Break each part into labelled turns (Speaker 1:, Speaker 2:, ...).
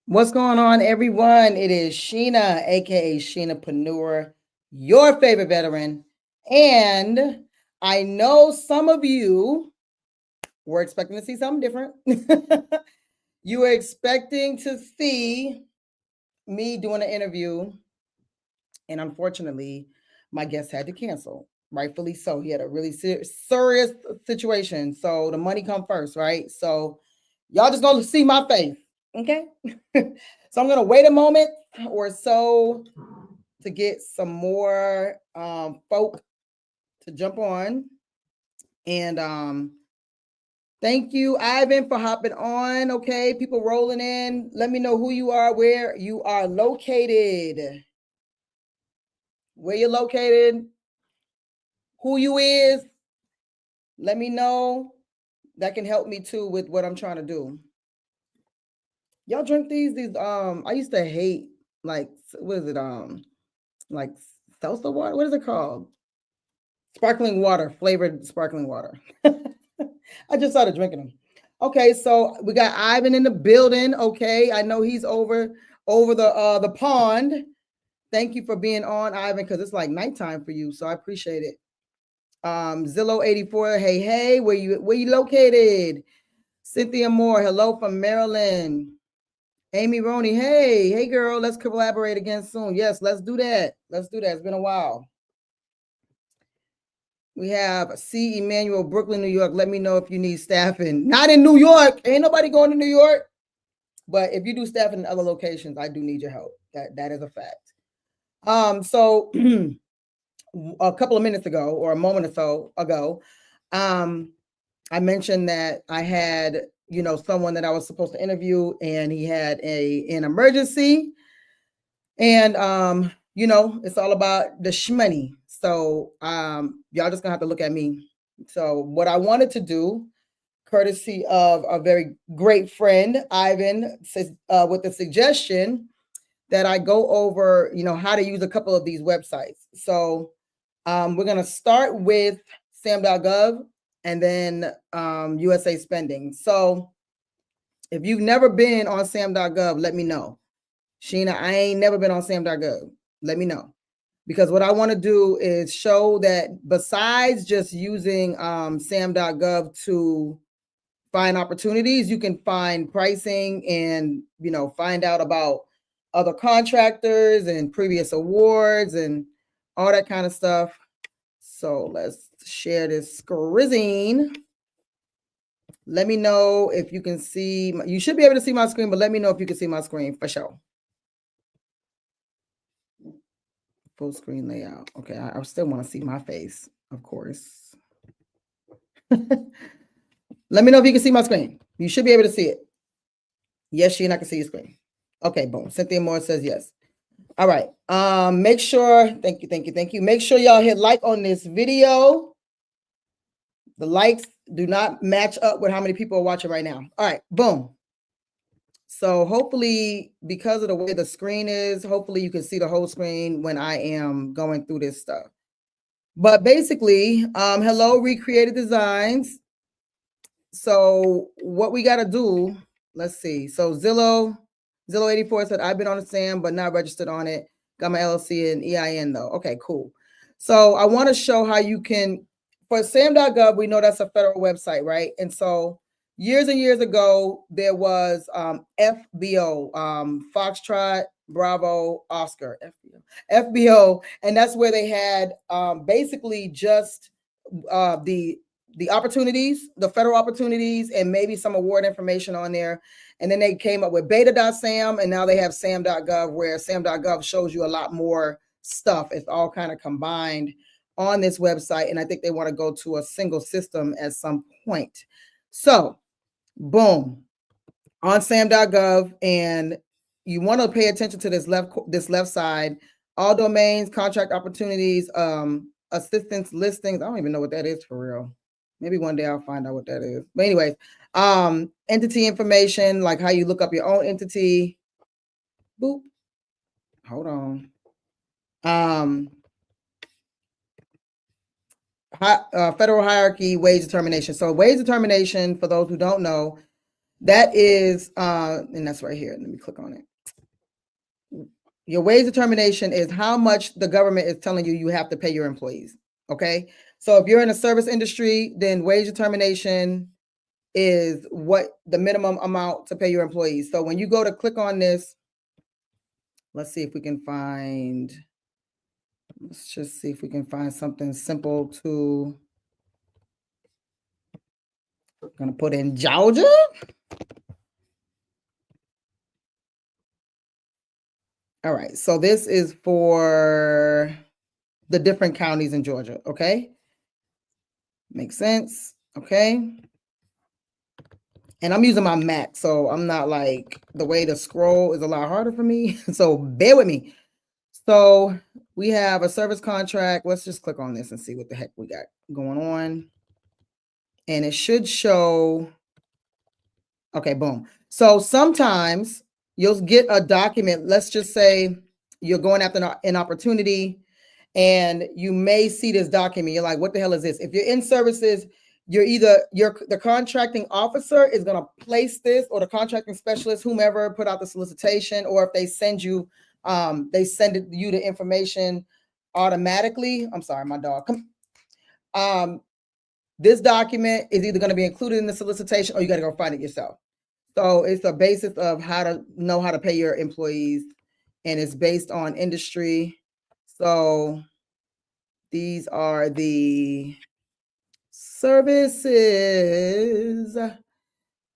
Speaker 1: What's going on, everyone? It is Sheena, aka Sheenapreneur, your favorite veteran. And I know some of you were expecting to see something different. You were expecting to see me doing an interview, and unfortunately, my guest had to cancel. Rightfully so. He had a really serious situation. So the money come first, right? So y'all just gonna see my face, okay? So I'm gonna wait a moment or so to get some more folk to jump on. And thank you, Ivan, for hopping on. Okay, people rolling in. Let me know who you are, where you are located, where you're located, who you is. Let me know. That can help me too with what I'm trying to do. Y'all drink these I used to hate, like, what is it, like seltzer water, what is it called? Sparkling water, flavored sparkling water. I just started drinking them. Okay, so we got Ivan in the building. Okay, I know he's over the pond. Thank you for being on, Ivan, because it's like nighttime for you, so I appreciate it. Zillow 84, hey, where you located? Cynthia Moore, hello from Maryland. Amy Roney, hey girl, let's collaborate again soon. Yes, let's do that. It's been a while. We have C. Emmanuel, Brooklyn, New York. Let me know if you need staffing. Not in New York. Ain't nobody going to New York. But if you do staffing in other locations, I do need your help. That is a fact. So a couple of minutes ago, or a moment or so ago, I mentioned that I had, someone that I was supposed to interview, and he had an emergency. And it's all about the shmoney. So y'all just gonna have to look at me. So what I wanted to do, courtesy of a very great friend, Ivan, with the suggestion that I go over, how to use a couple of these websites. So we're gonna start with Sam.Gov and then USA Spending. So if you've never been on Sam.Gov, let me know. Sheena, I ain't never been on Sam.Gov. Let me know. Because what I want to do is show that besides just using Sam.Gov to find opportunities, you can find pricing and, find out about other contractors and previous awards and all that kind of stuff. So let's share this screen. Let me know if you can see. You should be able to see my screen, but let me know if you can see my screen for sure. Full screen layout. Okay, I still want to see my face, of course. Let me know if you can see my screen. You should be able to see it. Yes, Sheena, I can see your screen. Okay, boom. Cynthia Moore says yes. All right. Make sure, thank you. Make sure y'all hit like on this video. The likes do not match up with how many people are watching right now. All right, boom. So hopefully, because of the way the screen is, hopefully you can see the whole screen when I am going through this stuff. But basically, hello, Recreated Designs. So what we got to do, let's see. So Zillow 84 said, I've been on the SAM, but not registered on it. Got my LLC and EIN though. Okay, cool. So I want to show how you can, for Sam.Gov, we know that's a federal website, right? And so years and years ago, there was FBO, Foxtrot, Bravo, Oscar, FBO. And that's where they had basically just the opportunities, the federal opportunities, and maybe some award information on there. And then they came up with beta.sam, and now they have sam.gov, where sam.gov shows you a lot more stuff. It's all kind of combined on this website, and I think they want to go to a single system at some point. So, boom, on sam.gov, and you want to pay attention to this left side, all domains, contract opportunities, assistance listings. I don't even know what that is for real. Maybe one day I'll find out what that is. But anyways, entity information, like how you look up your own entity. Boop. Hold on. Federal hierarchy, wage determination. So wage determination, for those who don't know, That is, and that's right here. Let me click on it. Your wage determination is how much the government is telling you have to pay your employees. Okay. So if you're in a service industry, then wage determination is what the minimum amount to pay your employees. So when you go to click on this, let's see if we can find, let's just see if we can find something simple to, I'm gonna put in Georgia. All right, so this is for the different counties in Georgia, okay? Makes sense, okay? And I'm using my Mac, so I'm not like, the way to scroll is a lot harder for me, so bear with me. So we have a service contract. Let's just click on this and see what the heck we got going on. And it should show, okay, boom. So sometimes you'll get a document. Let's just say you're going after an opportunity and you may see this document. You're like, what the hell is this? If you're in services, the contracting officer is going to place this, or the contracting specialist, whomever put out the solicitation, or if they send you, they send you the information automatically. I'm sorry, my dog. This document is either going to be included in the solicitation or you got to go find it yourself. So it's a basis of how to know how to pay your employees, and it's based on industry. So these are the services,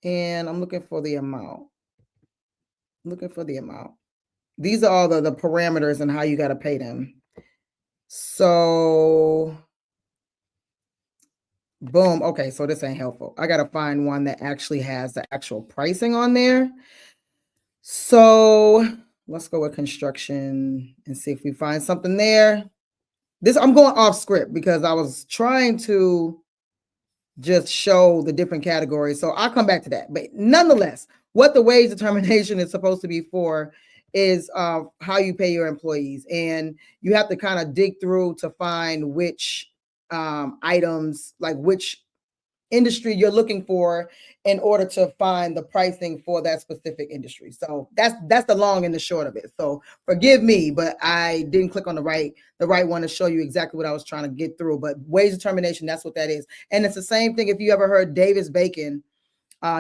Speaker 1: and I'm looking for the amount. These are all the parameters and how you got to pay them. So boom. Okay, so this ain't helpful. I got to find one that actually has the actual pricing on there. So let's go with construction and see if we find something there. I'm going off script because I was trying to just show the different categories. So I'll come back to that. But nonetheless, what the wage determination is supposed to be for is how you pay your employees. And you have to kind of dig through to find which items, like which industry you're looking for in order to find the pricing for that specific industry. So that's the long and the short of it. So forgive me, but I didn't click on the right one to show you exactly what I was trying to get through. But wage determination, that's what that is. And it's the same thing if you ever heard Davis-Bacon.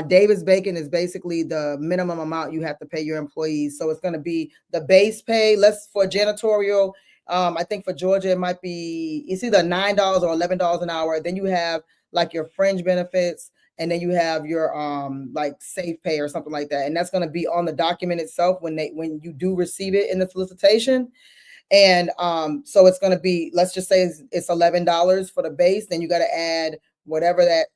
Speaker 1: Davis-Bacon is basically the minimum amount you have to pay your employees. So it's going to be the base pay. For janitorial, I think for Georgia, it might be, it's either $9 or $11 an hour. Then you have like your fringe benefits, and then you have your like safe pay or something like that. And that's going to be on the document itself when you do receive it in the solicitation. And so it's going to be, let's just say it's $11 for the base. Then you got to add whatever that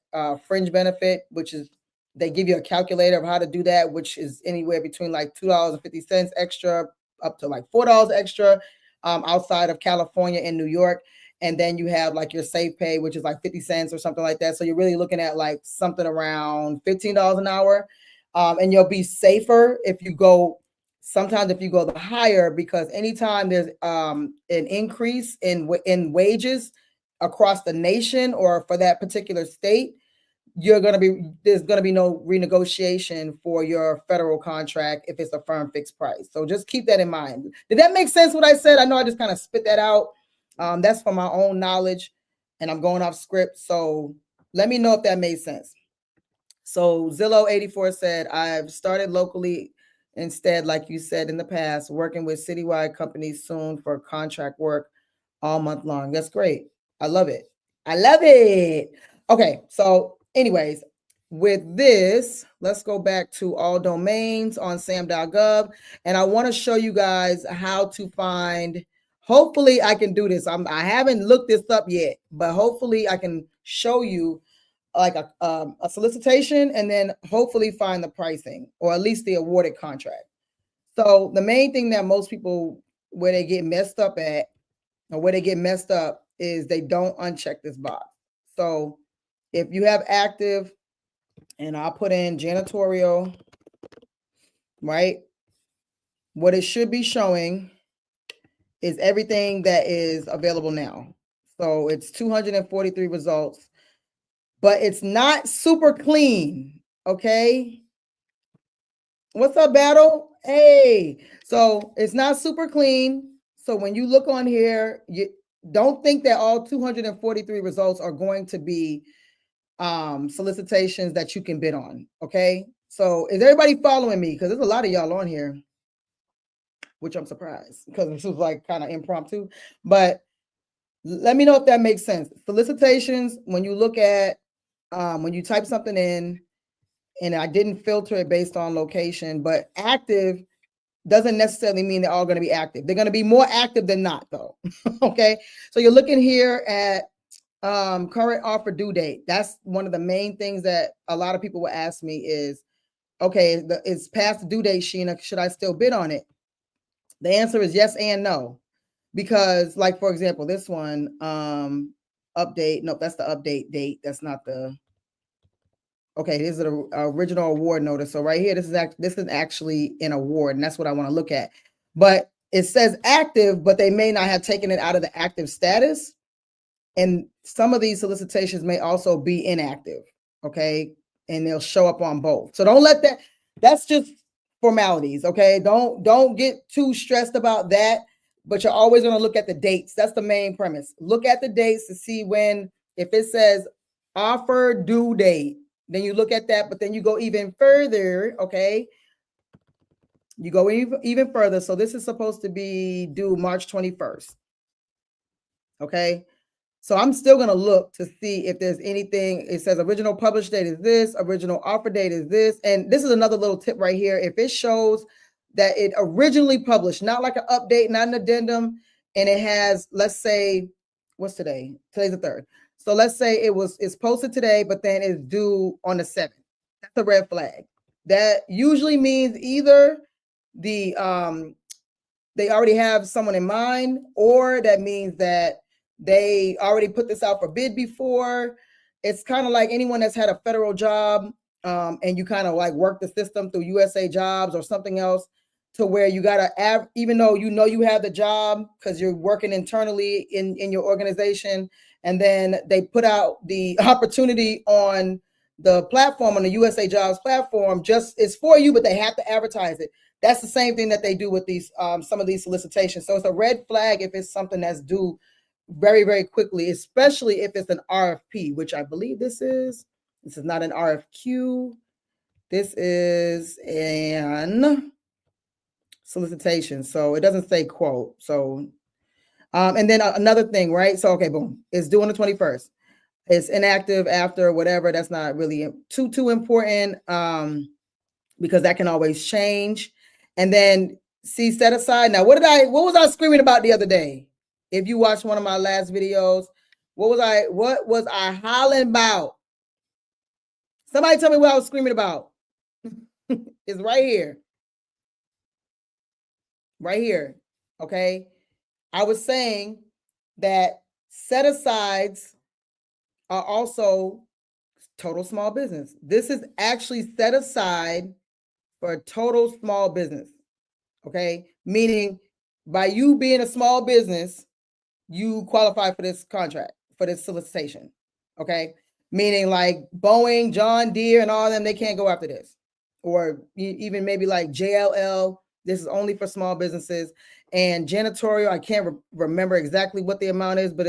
Speaker 1: fringe benefit, which is, they give you a calculator of how to do that, which is anywhere between like $2.50 extra up to like $4 extra outside of California and New York. And then you have like your safe pay, which is like 50 cents or something like that. So you're really looking at like something around $15 an hour. And you'll be safer if you go the higher, because anytime there's an increase in wages across the nation or for that particular state, there's going to be no renegotiation for your federal contract if it's a firm fixed price. So just keep that in mind. Did that make sense what I said? I know I just kind of spit that out. That's for my own knowledge, and I'm going off script. So let me know if that made sense. So Zillow 84 said, I've started locally instead, like you said in the past, working with citywide companies soon for contract work all month long. That's great. I love it. Okay, so anyways, with this, let's go back to all domains on Sam.Gov. And I want to show you guys how to find, hopefully I can do this. I haven't looked this up yet, but hopefully I can show you like a solicitation and then hopefully find the pricing, or at least the awarded contract. So the main thing that most people, where they get messed up is they don't uncheck this box. So if you have active, and I'll put in janitorial, right? What it should be showing is everything that is available now. So it's 243 results, but it's not super clean, okay? What's up, Battle? Hey, so it's not super clean. So when you look on here, you don't think that all 243 results are going to be solicitations that you can bid on. Okay. So is everybody following me? Because there's a lot of y'all on here, which I'm surprised because this was like kind of impromptu. But let me know if that makes sense. Solicitations, when you look at when you type something in, and I didn't filter it based on location, but active doesn't necessarily mean they're all going to be active. They're going to be more active than not, though. Okay. So you're looking here at current offer due date. That's one of the main things that a lot of people will ask me is, okay, it's past the due date, Sheena. Should I still bid on it? The answer is yes and no. Because, like, for example, this one, update. Nope, that's the update date. That's not the. Okay, this is the original award notice. So right here, this is actually an award, and that's what I want to look at. But it says active, but they may not have taken it out of the active status. And some of these solicitations may also be inactive. Okay, and they'll show up on both. So don't let that. That's just formalities. Okay, don't get too stressed about that. But you're always going to look at the dates. That's the main premise. Look at the dates to see when, if it says offer due date, then you look at that, but then you go even further, okay? You go even further. So this is supposed to be due March 21st, okay? So I'm still going to look to see if there's anything. It says original published date is this, original offer date is this. And this is another little tip right here. If it shows that it originally published, not like an update, not an addendum, and it has, let's say, what's today? Today's the 3rd. So let's say it's posted today, but then it's due on the 7th. That's a red flag. That usually means either they already have someone in mind, or that means that they already put this out for bid before. It's kind of like anyone that's had a federal job and you kind of like work the system through USA Jobs or something else, to where you got to, even though you have the job because you're working internally in your organization, and then they put out the opportunity on the platform, on the USA Jobs platform, just it's for you, but they have to advertise it. That's the same thing that they do with these some of these solicitations. So it's a red flag if it's something that's due very, very quickly, especially if it's an RFP, which I believe this is. This is not an RFQ. This is an solicitation. So it doesn't say quote. So, and then another thing, right? So, okay, boom, it's due on the 21st. It's inactive after whatever. That's not really too important because that can always change. And then see, set aside. Now, what was I screaming about the other day? If you watched one of my last videos, what was I hollering about? Somebody tell me what I was screaming about. It's right here. Right here. Okay. I was saying that set asides are also total small business. This is actually set aside for a total small business. Okay. Meaning by you being a small business, you qualify for this contract, for this solicitation. Okay. Meaning like Boeing, John Deere, and all of them, they can't go after this. Or even maybe like JLL, this is only for small businesses. And janitorial, I can't remember exactly what the amount is, but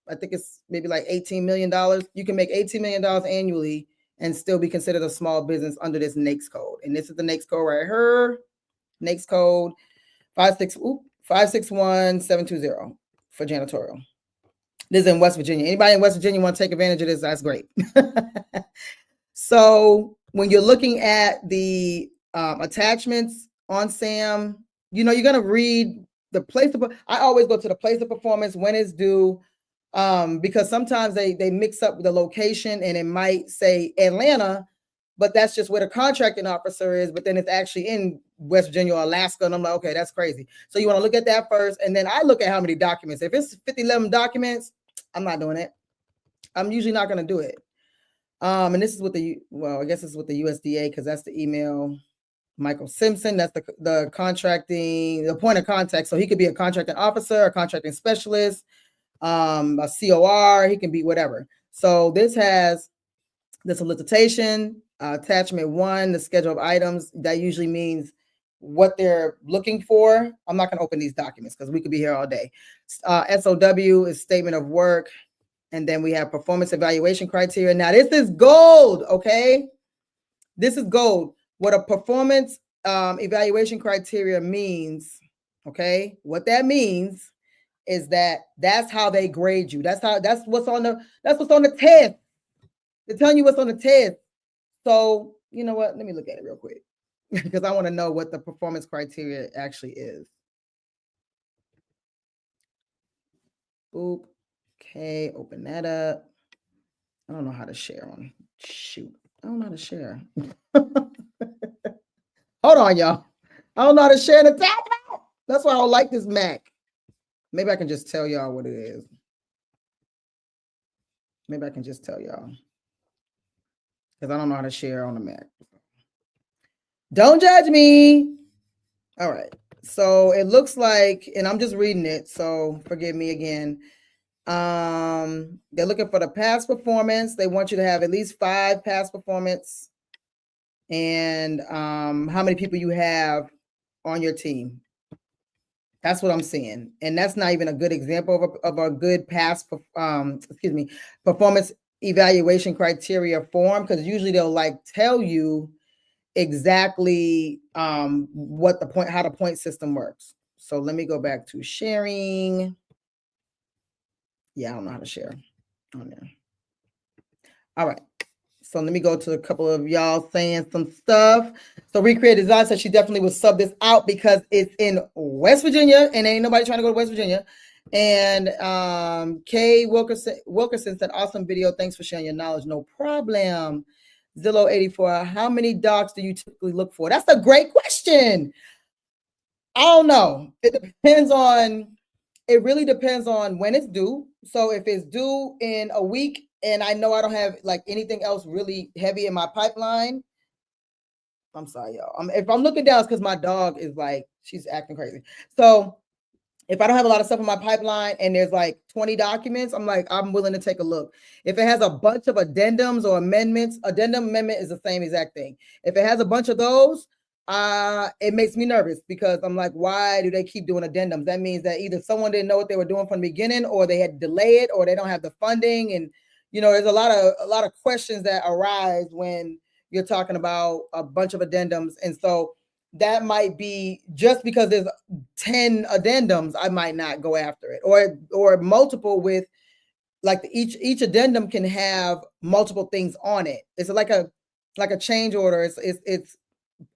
Speaker 1: I think it's maybe like $18 million. You can make $18 million annually and still be considered a small business under this NAICS code. And this is the NAICS code right here. NAICS code 561720 for janitorial. This is in West Virginia. Anybody in West Virginia want to take advantage of this? That's great. So when you're looking at the attachments on SAM, you're going to read the place of, I always go to the place of performance, when it's due, because sometimes they mix up the location and it might say Atlanta, but that's just where the contracting officer is, but then it's actually in West Virginia or Alaska. And I'm like, okay, that's crazy. So you want to look at that first. And then I look at how many documents. If it's 11 documents, I'm not doing it. I'm usually not going to do it. And this is with I guess it's with the USDA, because that's the email. Michael Simpson, that's the point of contact. So he could be a contracting officer, a contracting specialist, a COR, he can be whatever. So this has the solicitation, Attachment 1, the schedule of items. That usually means what they're looking for. I'm not going to open these documents because we could be here all day. SOW is statement of work. And then we have performance evaluation criteria. Now, this is gold, okay? This is gold. What a performance evaluation criteria means, okay? What that means is that's how they grade you. That's what's on the test. They're telling you what's on the test. So, you know what? Let me look at it real quick because I want to know what the performance criteria actually is. Boop. Okay, open that up. I don't know how to share on. Shoot. I don't know how to share. Hold on, y'all. I don't know how to share the tab. That's why I don't like this Mac. Maybe I can just tell y'all what it is. Maybe I can just tell y'all. Because I don't know how to share on the Mac. Don't judge me. All right. So it looks like, and I'm just reading it, so forgive me again. They're looking for the past performance. They want you to have at least 5 past performance, and how many people you have on your team. That's what I'm seeing, and that's not even a good example of a good past performance evaluation criteria form, because usually they'll like tell you exactly how the point system works. So let me go back to sharing. Yeah, I don't know how to share on there. All right. So let me go to a couple of y'all saying some stuff. So Recreate Design said she definitely would sub this out because it's in West Virginia and ain't nobody trying to go to West Virginia. And Kay Wilkerson said, awesome video. Thanks for sharing your knowledge. No problem. Zillow 84, how many docs do you typically look for? That's a great question. I don't know. It really depends on when it's due. So if it's due in a week and I know I don't have like anything else really heavy in my pipeline, I'm sorry, y'all. If I'm looking down, it's because my dog is like, she's acting crazy. So if I don't have a lot of stuff in my pipeline and there's like 20 documents, I'm willing to take a look. If it has a bunch of addendums or amendments, amendment is the same exact thing. If it has a bunch of those, it makes me nervous because I'm like, why do they keep doing addendums? That means that either someone didn't know what they were doing from the beginning, or they had to delay it, or they don't have the funding. And there's a lot of questions that arise when you're talking about a bunch of addendums. And so that might be just because there's 10 addendums, I might not go after it, or multiple with like each addendum can have multiple things on it. It's like a change order. It's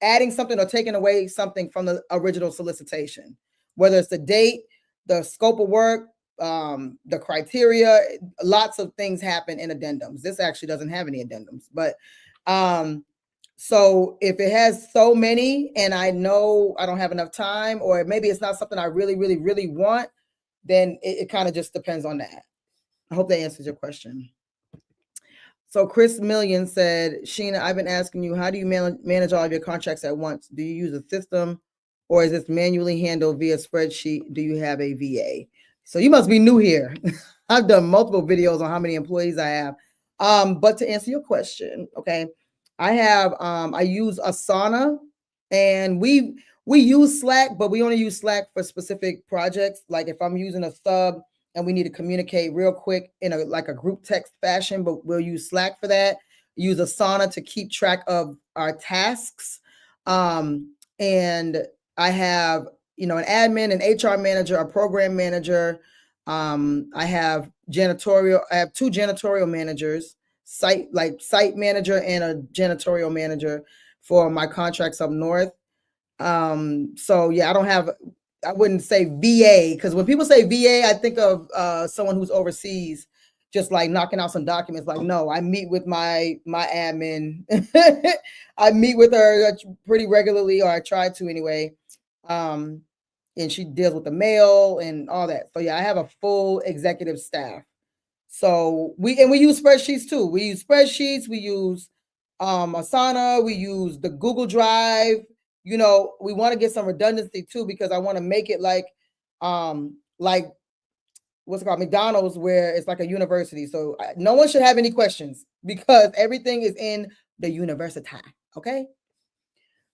Speaker 1: adding something or taking away something from the original solicitation, whether it's the date, the scope of work, the criteria. Lots of things happen in addendums. This actually doesn't have any addendums, but so if it has so many and I know I don't have enough time, or maybe it's not something I really, really, really want, then it kind of just depends on that. I hope that answers your question. So Chris Million said, Sheena, I've been asking you, how do you manage all of your contracts at once? Do you use a system, or is this manually handled via spreadsheet? Do you have a VA? So you must be new here. I've done multiple videos on how many employees I have. But to answer your question, okay, I use Asana, and we use Slack, but we only use Slack for specific projects. Like if I'm using a sub and we need to communicate real quick in a group text fashion, but we'll use Slack for that. Use Asana to keep track of our tasks. And I have, an admin, an HR manager, a program manager. I have janitorial. I have 2 janitorial managers, site manager and a janitorial manager for my contracts up north. So yeah, I wouldn't say VA, because when people say VA, I think of someone who's overseas, just like knocking out some documents. Like, no, I meet with my admin. I meet with her pretty regularly, or I try to anyway. And she deals with the mail and all that. So yeah, I have a full executive staff. So we use spreadsheets too. We use spreadsheets. We use Asana. We use the Google Drive. We want to get some redundancy too, because I want to make it like what's it called, McDonald's, where it's like a university. So no one should have any questions, because everything is in the university. Okay.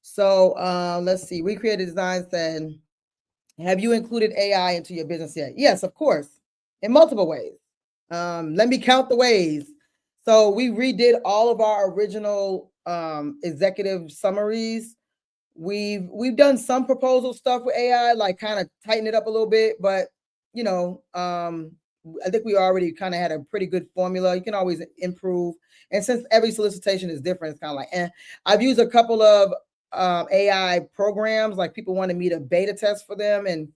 Speaker 1: So let's see. Recreated Design said, have you included AI into your business yet? Yes, of course, in multiple ways. Let me count the ways. So we redid all of our original executive summaries. We've done some proposal stuff with AI, like kind of tighten it up a little bit, but you know, I think we already kind of had a pretty good formula. You can always improve. And since every solicitation is different, it's kind of like, I've used a couple of AI programs, like people wanted me to beta test for them. And,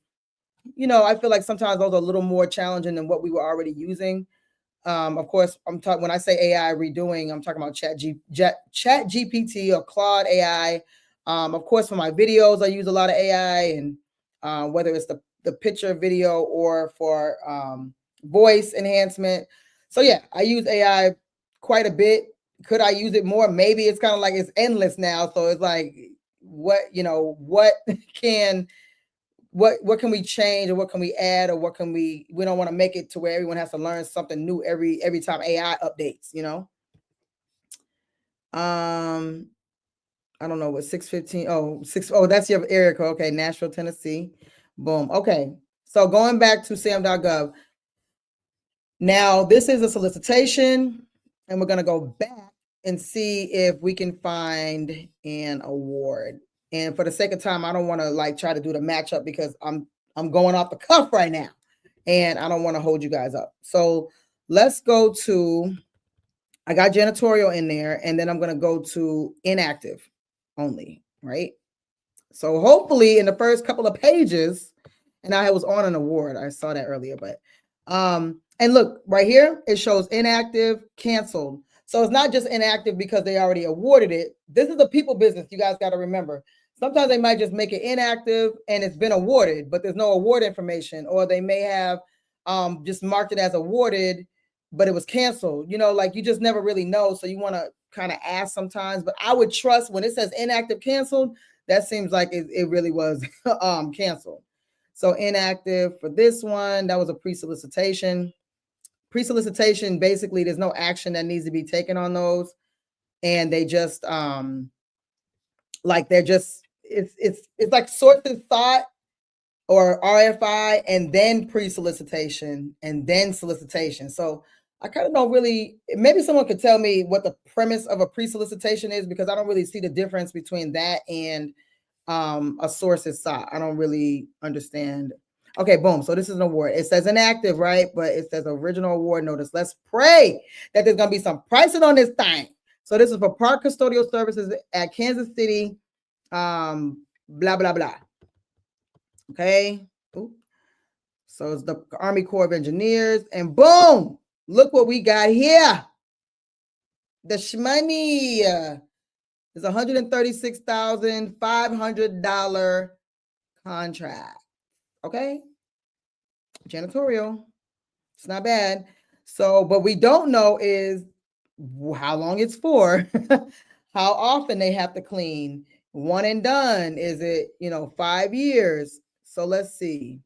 Speaker 1: you know, I feel like sometimes those are a little more challenging than what we were already using. Of course, I'm talking, when I say AI redoing, I'm talking about Chat GPT or Claude AI. Of course, for my videos, I use a lot of AI, and whether it's the picture, video, or for voice enhancement. So yeah, I use AI quite a bit. Could I use it more? Maybe. It's kind of like it's endless now. So it's like, what can we change, or what can we add, or what can we don't want to make it to where everyone has to learn something new every time AI updates, you know? I don't know what 615. Oh, that's your area code. Okay, Nashville, Tennessee. Boom. Okay. So going back to Sam.Gov. Now, this is a solicitation, and we're going to go back and see if we can find an award. And for the sake of time, I don't want to like try to do the matchup because I'm going off the cuff right now, and I don't want to hold you guys up. So let's go to, I got janitorial in there, and then I'm going to go to inactive only, right? So hopefully in the first couple of pages, and I was on an award. I saw that earlier, but and look right here, it shows inactive, canceled. So it's not just inactive because they already awarded it. This is a people business. You guys got to remember. Sometimes they might just make it inactive and it's been awarded, but there's no award information, or they may have just marked it as awarded, but it was canceled. You know, like you just never really know. So you want to kind of ask sometimes, but I would trust when it says inactive, canceled, that seems like it really was canceled. So inactive for this one, that was a pre-solicitation. Pre-solicitation, basically, there's no action that needs to be taken on those. And they just, like, they're just, it's like sources thought or RFI, and then pre-solicitation, and then solicitation. So I kind of don't really, maybe someone could tell me what the premise of a pre-solicitation is, because I don't really see the difference between that and a source is sought. I don't really understand. Okay, boom. So this is an award. It says inactive, right? But it says original award notice. Let's pray that there's going to be some pricing on this thing. So this is for park custodial services at Kansas City, blah, blah, blah. Okay. Ooh. So it's the Army Corps of Engineers. And boom, look what we got here. The shmoney is $136,500 contract. Okay. Janitorial. It's not bad. So, but we don't know is how long it's for, how often they have to clean. One and done. Is it, 5 years? So let's see.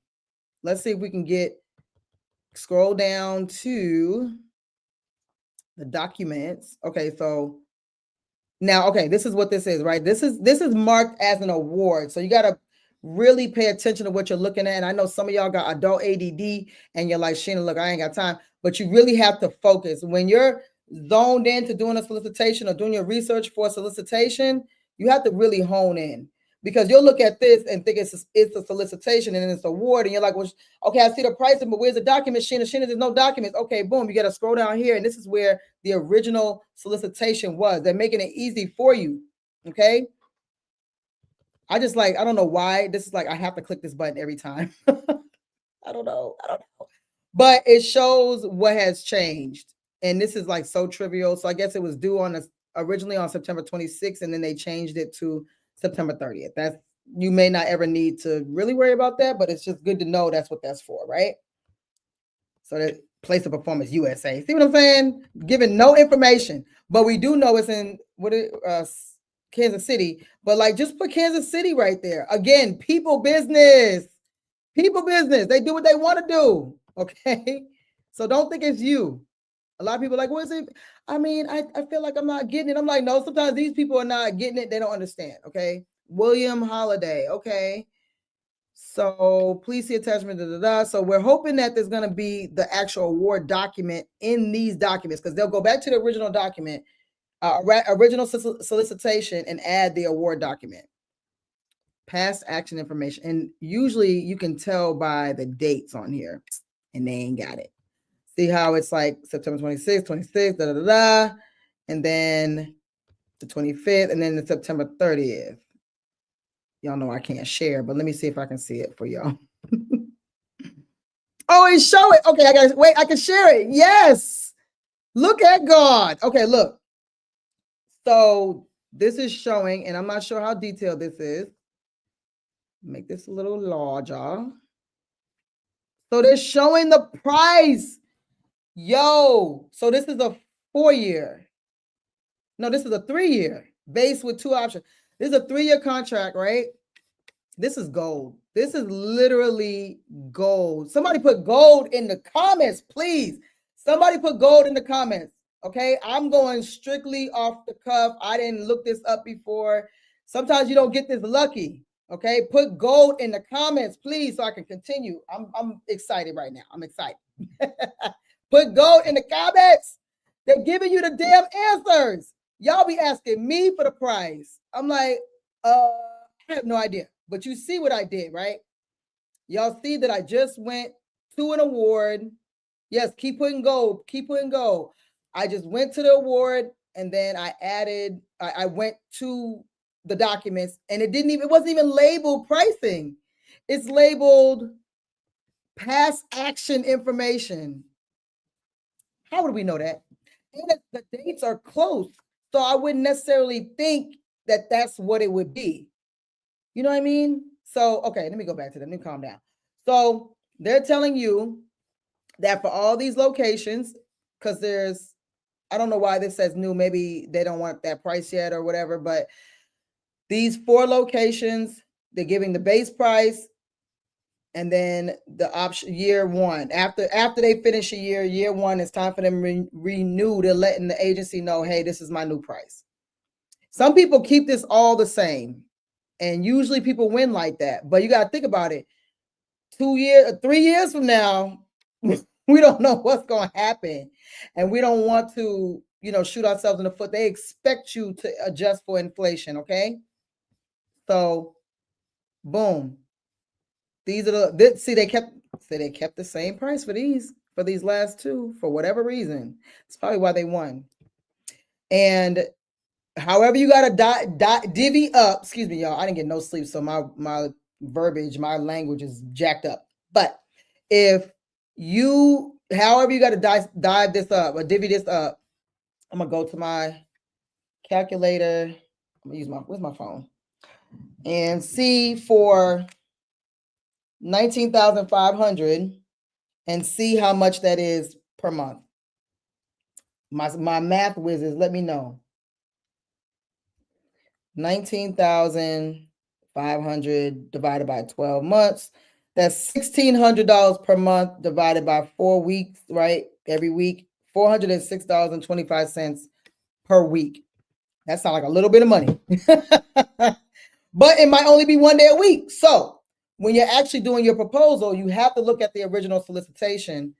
Speaker 1: Let's see if we can scroll down to the documents. Okay, so now, okay, this is what this is, right? This is marked as an award. So you got to really pay attention to what you're looking at. And I know some of y'all got adult ADD and you're like, Sheena, look, I ain't got time. But you really have to focus. When you're zoned into doing a solicitation or doing your research for a solicitation, you have to really hone in, because you'll look at this and think it's a solicitation and it's an award. And you're like, well, okay, I see the pricing, but where's the document, Sheena? Sheena, there's no documents. Okay, boom, you got to scroll down here. And this is where the original solicitation was. They're making it easy for you, okay? I don't know why. This is like, I have to click this button every time. I don't know. But it shows what has changed. And this is like so trivial. So I guess it was due originally on September 26th, and then they changed it to September 30th. You may not ever need to really worry about that, but it's just good to know that's what that's for, right? So that place of performance, USA. See what I'm saying? Giving no information, but we do know it's in Kansas City. But like, just put Kansas City right there. Again, people business. People business. They do what they want to do. Okay. So don't think it's you. A lot of people are like, what is it? I mean, I feel like I'm not getting it. I'm like, no, sometimes these people are not getting it. They don't understand. Okay. William Holiday. Okay. So please see attachment. So we're hoping that there's going to be the actual award document in these documents, because they'll go back to the original document, original solicitation, and add the award document. Past action information. And usually you can tell by the dates on here, and they ain't got it. See how it's like September 26th, and then the 25th, and then the September 30th. Y'all know I can't share, but let me see if I can see it for y'all. Oh, and show it. Okay, I gotta wait. I can share it. Yes. Look at God. Okay, look. So this is showing, and I'm not sure how detailed this is. Make this a little larger. So they're showing the price. Yo, so this is a 4-year. No, this is a 3-year base with 2 options. This is a 3-year contract, right? This is gold. This is literally gold. Somebody put gold in the comments, please. Somebody put gold in the comments. Okay, I'm going strictly off the cuff. I didn't look this up before. Sometimes you don't get this lucky. Okay, put gold in the comments, please, so I can continue. I'm excited right now. I'm excited. Put gold in the comments. They're giving you the damn answers. Y'all be asking me for the price. I'm like, I have no idea. But you see what I did, right? Y'all see that I just went to an award. Yes, keep putting gold. Keep putting gold. I just went to the award, and then I added, I went to the documents, and it wasn't even labeled pricing. It's labeled past action information. How would we know that? And the dates are close, so I wouldn't necessarily think that that's what it would be. You know what I mean? So, okay, let me go back to them. Let me calm down. So they're telling you that for all these locations, because I don't know why this says new, maybe they don't want that price yet or whatever, but these 4 locations, they're giving the base price, and then the option year 1. After they finish a year 1, it's time for them to renew. They're letting the agency know, hey, this is my new price. Some people keep this all the same, and usually people win like that. But you got to think about it. 3 years from now, we don't know what's going to happen, and we don't want to, shoot ourselves in the foot. They expect you to adjust for inflation. Okay. So boom. These are they kept the same price for these last 2 for whatever reason. It's probably why they won. And however you got to divvy up, excuse me, y'all, I didn't get no sleep, so my verbiage, my language is jacked up. But however you got to dive this up or divvy this up, I'm gonna go to my calculator. I'm gonna use where's my phone, and see for 19,500 and see how much that is per month. My math whizzes, let me know. 19,500 divided by 12 months. That's $1,600 per month divided by 4 weeks, right? Every week, $406.25 per week. That sounds like a little bit of money. But it might only be 1 day a week. So when you're actually doing your proposal, you have to look at the original solicitation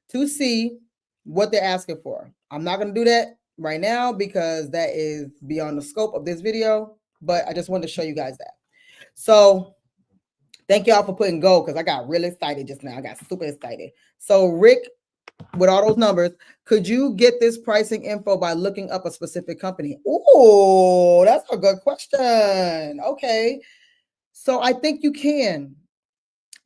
Speaker 1: to see what they're asking for. I'm not going to do that right now because that is beyond the scope of this video, but I just wanted to show you guys that. So thank y'all for putting gold, because I got really excited just now. I got super excited. So Rick, with all those numbers, could you get this pricing info by looking up a specific company? Oh, that's a good question. Okay. So I think you can.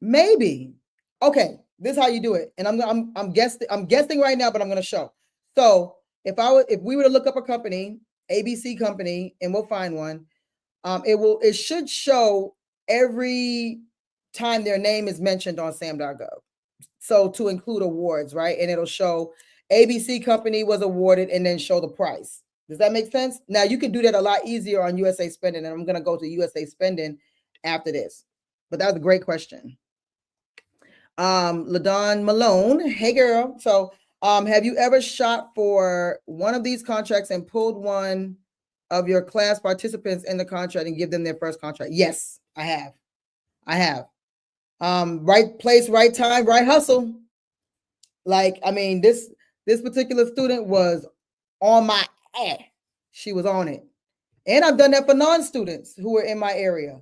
Speaker 1: Maybe. Okay, this is how you do it. And I'm guessing right now, but I'm gonna show. So if we were to look up a company, ABC company, and we'll find one, it should show every time their name is mentioned on Sam.Gov. So to include awards, right? And it'll show ABC company was awarded and then show the price. Does that make sense? Now you can do that a lot easier on USA Spending, and I'm gonna go to USA Spending after this. But that was a great question. LaDon Malone, hey girl. So Have you ever shot for one of these contracts and pulled one of your class participants in the contract and give them their first contract? Yes, I have. I have. Right place, right time, right hustle. Like, I mean, this particular student was on my ass. She was on it. And I've done that for non-students who were in my area.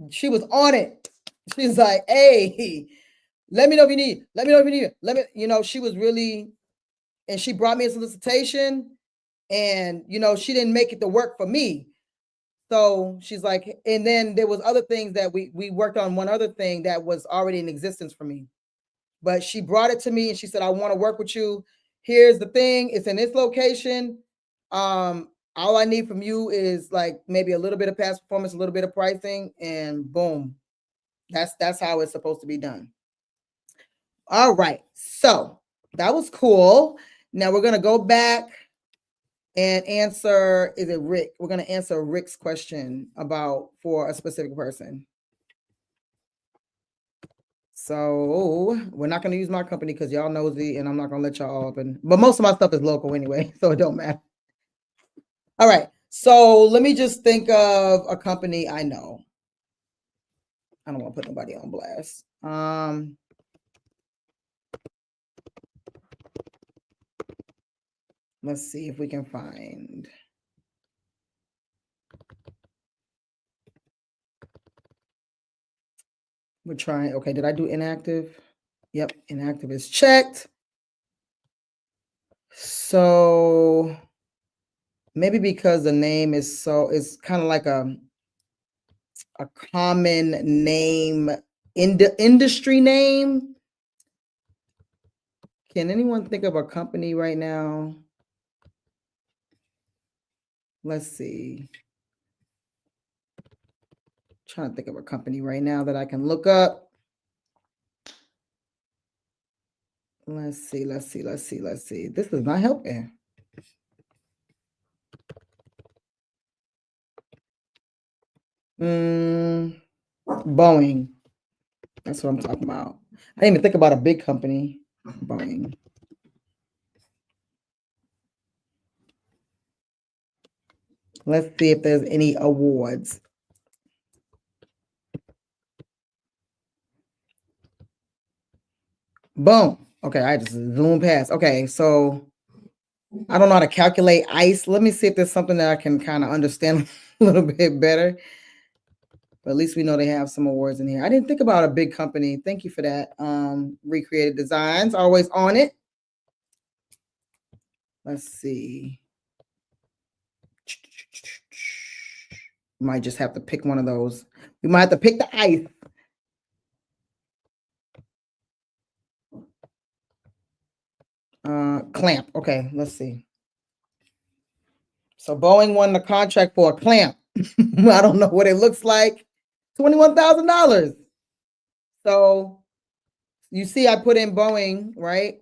Speaker 1: She was on it. She's like, hey, let me know if you need. Let me know if you need. Let me, she was really, and she brought me a solicitation, and she didn't make it to work for me. So she's like, and then there was other things that we worked on, one other thing that was already in existence for me. But she brought it to me and she said, I want to work with you. Here's the thing, it's in this location. All I need from you is like maybe a little bit of past performance, a little bit of pricing, and boom. That's how it's supposed to be done. All right. So that was cool. Now we're gonna go back and answer, is it Rick? We're gonna answer Rick's question about for a specific person. So we're not gonna use my company because y'all nosy, and I'm not gonna let y'all open. But most of my stuff is local anyway, so it don't matter. All right. So let me just think of a company I know. I don't want to put nobody on blast. Let's see if we can find. We're trying. Okay, did I do inactive? Yep, inactive is checked. So maybe because the name is it's kind of like a common name, industry name. Can anyone think of a company right now? Let's see. Trying to think of a company right now that I can look up. Let's see. This is not helping. Boeing. That's what I'm talking about. I didn't even think about a big company. Boeing. Let's see if there's any awards. Boom. Okay, I just zoomed past. Okay, so I don't know how to calculate ICE. Let me see if there's something that I can kind of understand a little bit better. But at least we know they have some awards in here. I didn't think about a big company. Thank you for that. Recreated Designs, always on it. Let's see. Might just have to pick one of those. We might have to pick the ICE. Clamp. Okay, let's see. So Boeing won the contract for a clamp. I don't know what it looks like. $21,000. So you see, I put in Boeing, right?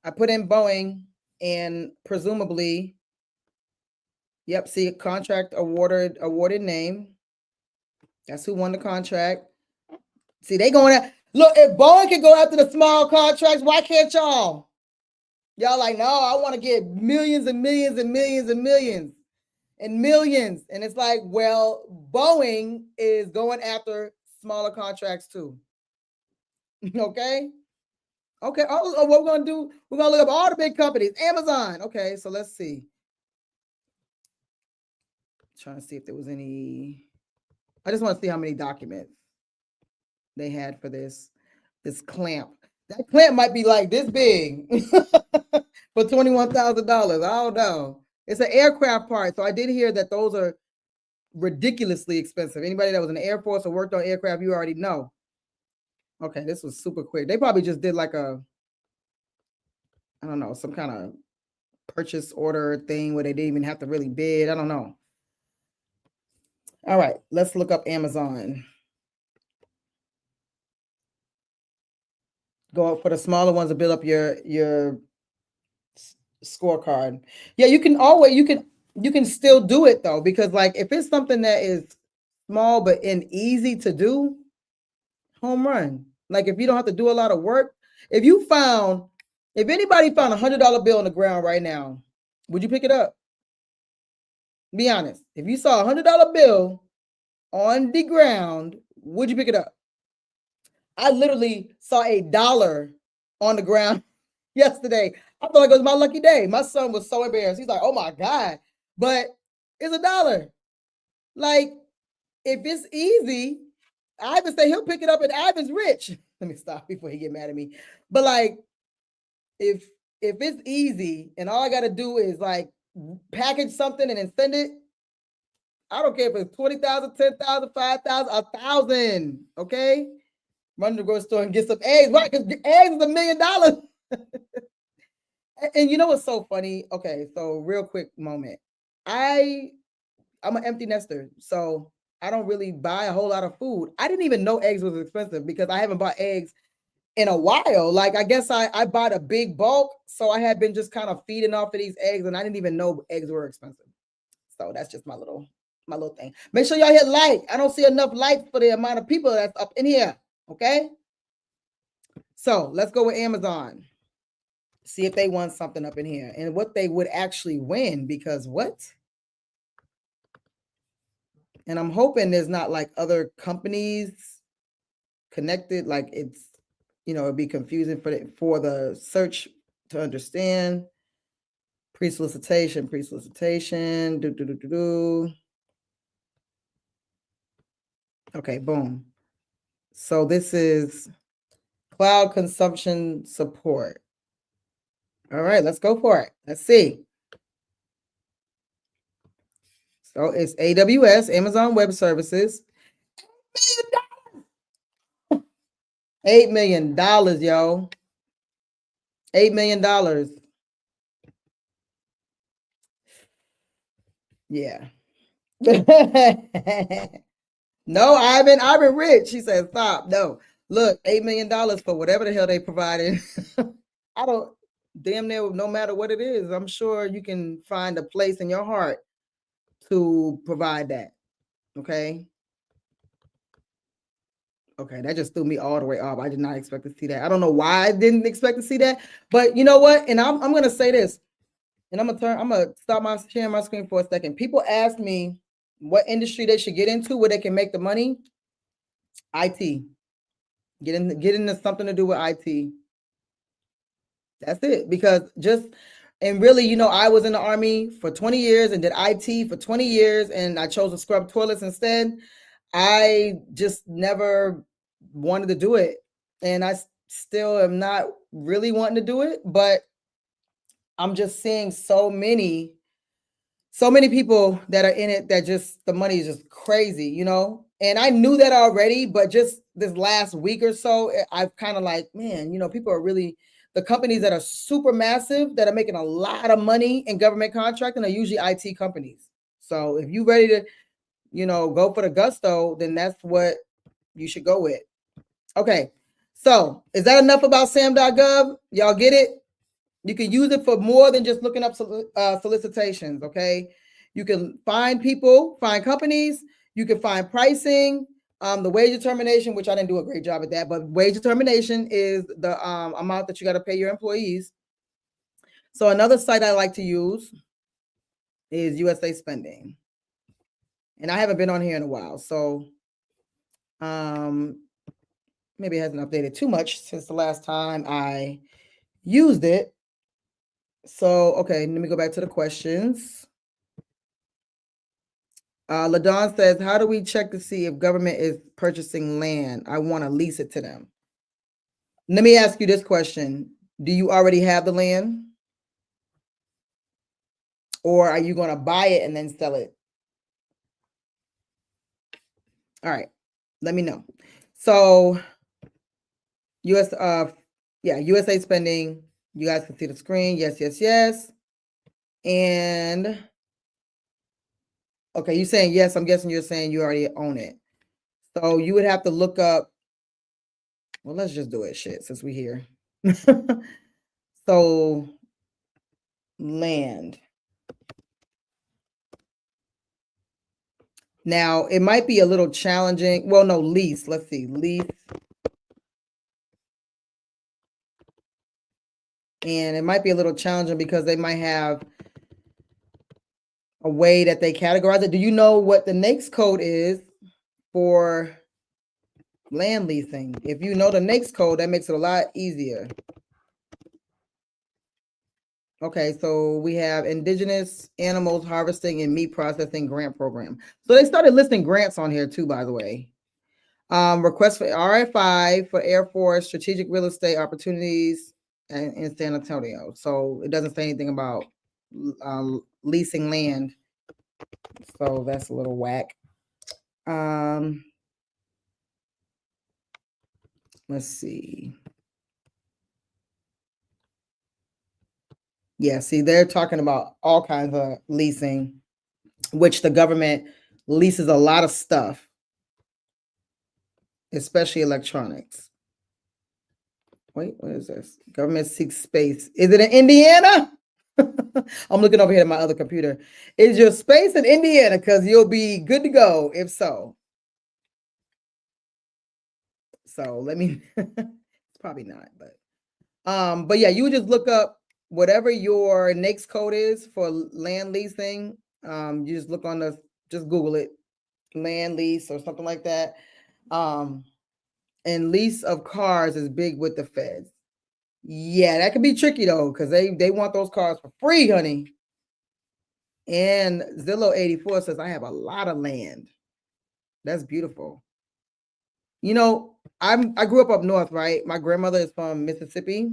Speaker 1: I put in Boeing, and presumably, yep, see, contract awarded name. That's who won the contract. See, they going at, look, if Boeing can go after the small contracts, why can't y'all? Y'all like, no, I want to get millions and millions and millions and millions and millions. And it's like, well, Boeing is going after smaller contracts too. Okay. Okay. Oh, what we're going to do, we're going to look up all the big companies. Amazon. Okay. So let's see. Trying to see if there was any. I just want to see how many documents they had for this clamp. That clamp might be like this big for $21,000. I don't know. It's an aircraft part. So I did hear that those are ridiculously expensive. Anybody that was in the Air Force or worked on aircraft, you already know. Okay, this was super quick. They probably just did like I don't know, some kind of purchase order thing where they didn't even have to really bid. I don't know. All right, let's look up Amazon. Go up for the smaller ones to build up your scorecard. Yeah, you can still do it though, because like if it's something that is small but easy to do, home run. Like if you don't have to do a lot of work, if you found If anybody found $100 bill on the ground right now, would you pick it up? Be honest. If you saw $100 bill on the ground, would you pick it up? I literally saw $1 on the ground yesterday. I felt like it was my lucky day. My son was so embarrassed. He's like, oh my God. But it's $1. Like, if it's easy, Ivan say he'll pick it up and Ivan's rich. Let me stop before he get mad at me. But like, if it's easy and all I gotta do is like package something and then send it, I don't care if it's 20,000, 10,000, 5,000, 1,000. Okay, run to the grocery store and get some eggs. Why? Because eggs is $1 million. And you know what's so funny? Okay, so real quick moment. I'm an empty nester, so I don't really buy a whole lot of food. I didn't even know eggs was expensive because I haven't bought eggs in a while. Like, I guess I bought a big bulk, so I had been just kind of feeding off of these eggs, and I didn't even know eggs were expensive. So that's just my little thing. Make sure y'all hit like. I don't see enough likes for the amount of people that's up in here. Okay. So let's go with Amazon. See if they want something up in here and what they would actually win, because what? And I'm hoping there's not like other companies connected. Like, it's, it'd be confusing for the search to understand. Pre-solicitation. Okay, boom. So this is cloud consumption support. All right, let's go for it. Let's see. So it's AWS, Amazon Web Services. $8 million, yo. $8 million. Yeah. No, Ivan rich. She said, stop. No, look, $8 million for whatever the hell they provided. I don't, damn near, no matter what it is, I'm sure you can find a place in your heart to provide that. Okay. Okay, that just threw me all the way off. I did not expect to see that. I don't know why I didn't expect to see that, but you know what? And I'm gonna say this, and I'm gonna stop sharing my screen for a second. People ask me what industry they should get into where they can make the money. IT. Get into something to do with IT. That's it. Because really, I was in the Army for 20 years and did IT for 20 years, and I chose to scrub toilets instead. I just never wanted to do it. And I still am not really wanting to do it, but I'm just seeing so many people that are in it that just, the money is just crazy, And I knew that already, but just this last week or so, I've kind of like, man, people are really, the companies that are super massive, that are making a lot of money in government contracting, are usually IT companies. So if you're ready to, go for the gusto, then that's what you should go with. Okay. So is that enough about Sam.Gov? Y'all get it? You can use it for more than just looking up solicitations. Okay. You can find people, find companies. You can find pricing, the wage determination, which I didn't do a great job at that, but wage determination is the amount that you got to pay your employees. So another site I like to use is USA Spending. And I haven't been on here in a while. So maybe it hasn't updated too much since the last time I used it. So, okay, let me go back to the questions. LaDon says, how do we check to see if government is purchasing land? I want to lease it to them. Let me ask you this question. Do you already have the land? Or are you going to buy it and then sell it? All right, let me know. So USA Spending, you guys can see the screen. Yes. And okay, you're saying yes. I'm guessing you're saying you already own it. So you would have to look up, well, let's just do it, since we're here. So land. Now, it might be a little challenging. Well, no, lease. Let's see, lease. And it might be a little challenging because they might have a way that they categorize it. Do you know what the NAICS code is for land leasing? If you know the NAICS code, that makes it a lot easier. Okay, so we have Indigenous Animals Harvesting and Meat Processing Grant Program. So they started listing grants on here too, by the way. Request for RFI for Air Force Strategic Real Estate Opportunities in San Antonio. So it doesn't say anything about leasing land. So that's a little whack. Let's see. Yeah, see, they're talking about all kinds of leasing, which the government leases a lot of stuff, especially electronics. Wait, what is this? Government seeks space. Is it in Indiana? I'm looking over here at my other computer. Is your space in Indiana? Because you'll be good to go if so. So let me, it's probably not, but yeah, you would just look up whatever your NAICS code is for land leasing. You just look on just Google it, land lease or something like that. And lease of cars is big with the feds. Yeah, that can be tricky though, because they want those cars for free, honey. And Zillow 84 says I have a lot of land. That's beautiful. You know, I grew up north, right? My grandmother is from Mississippi.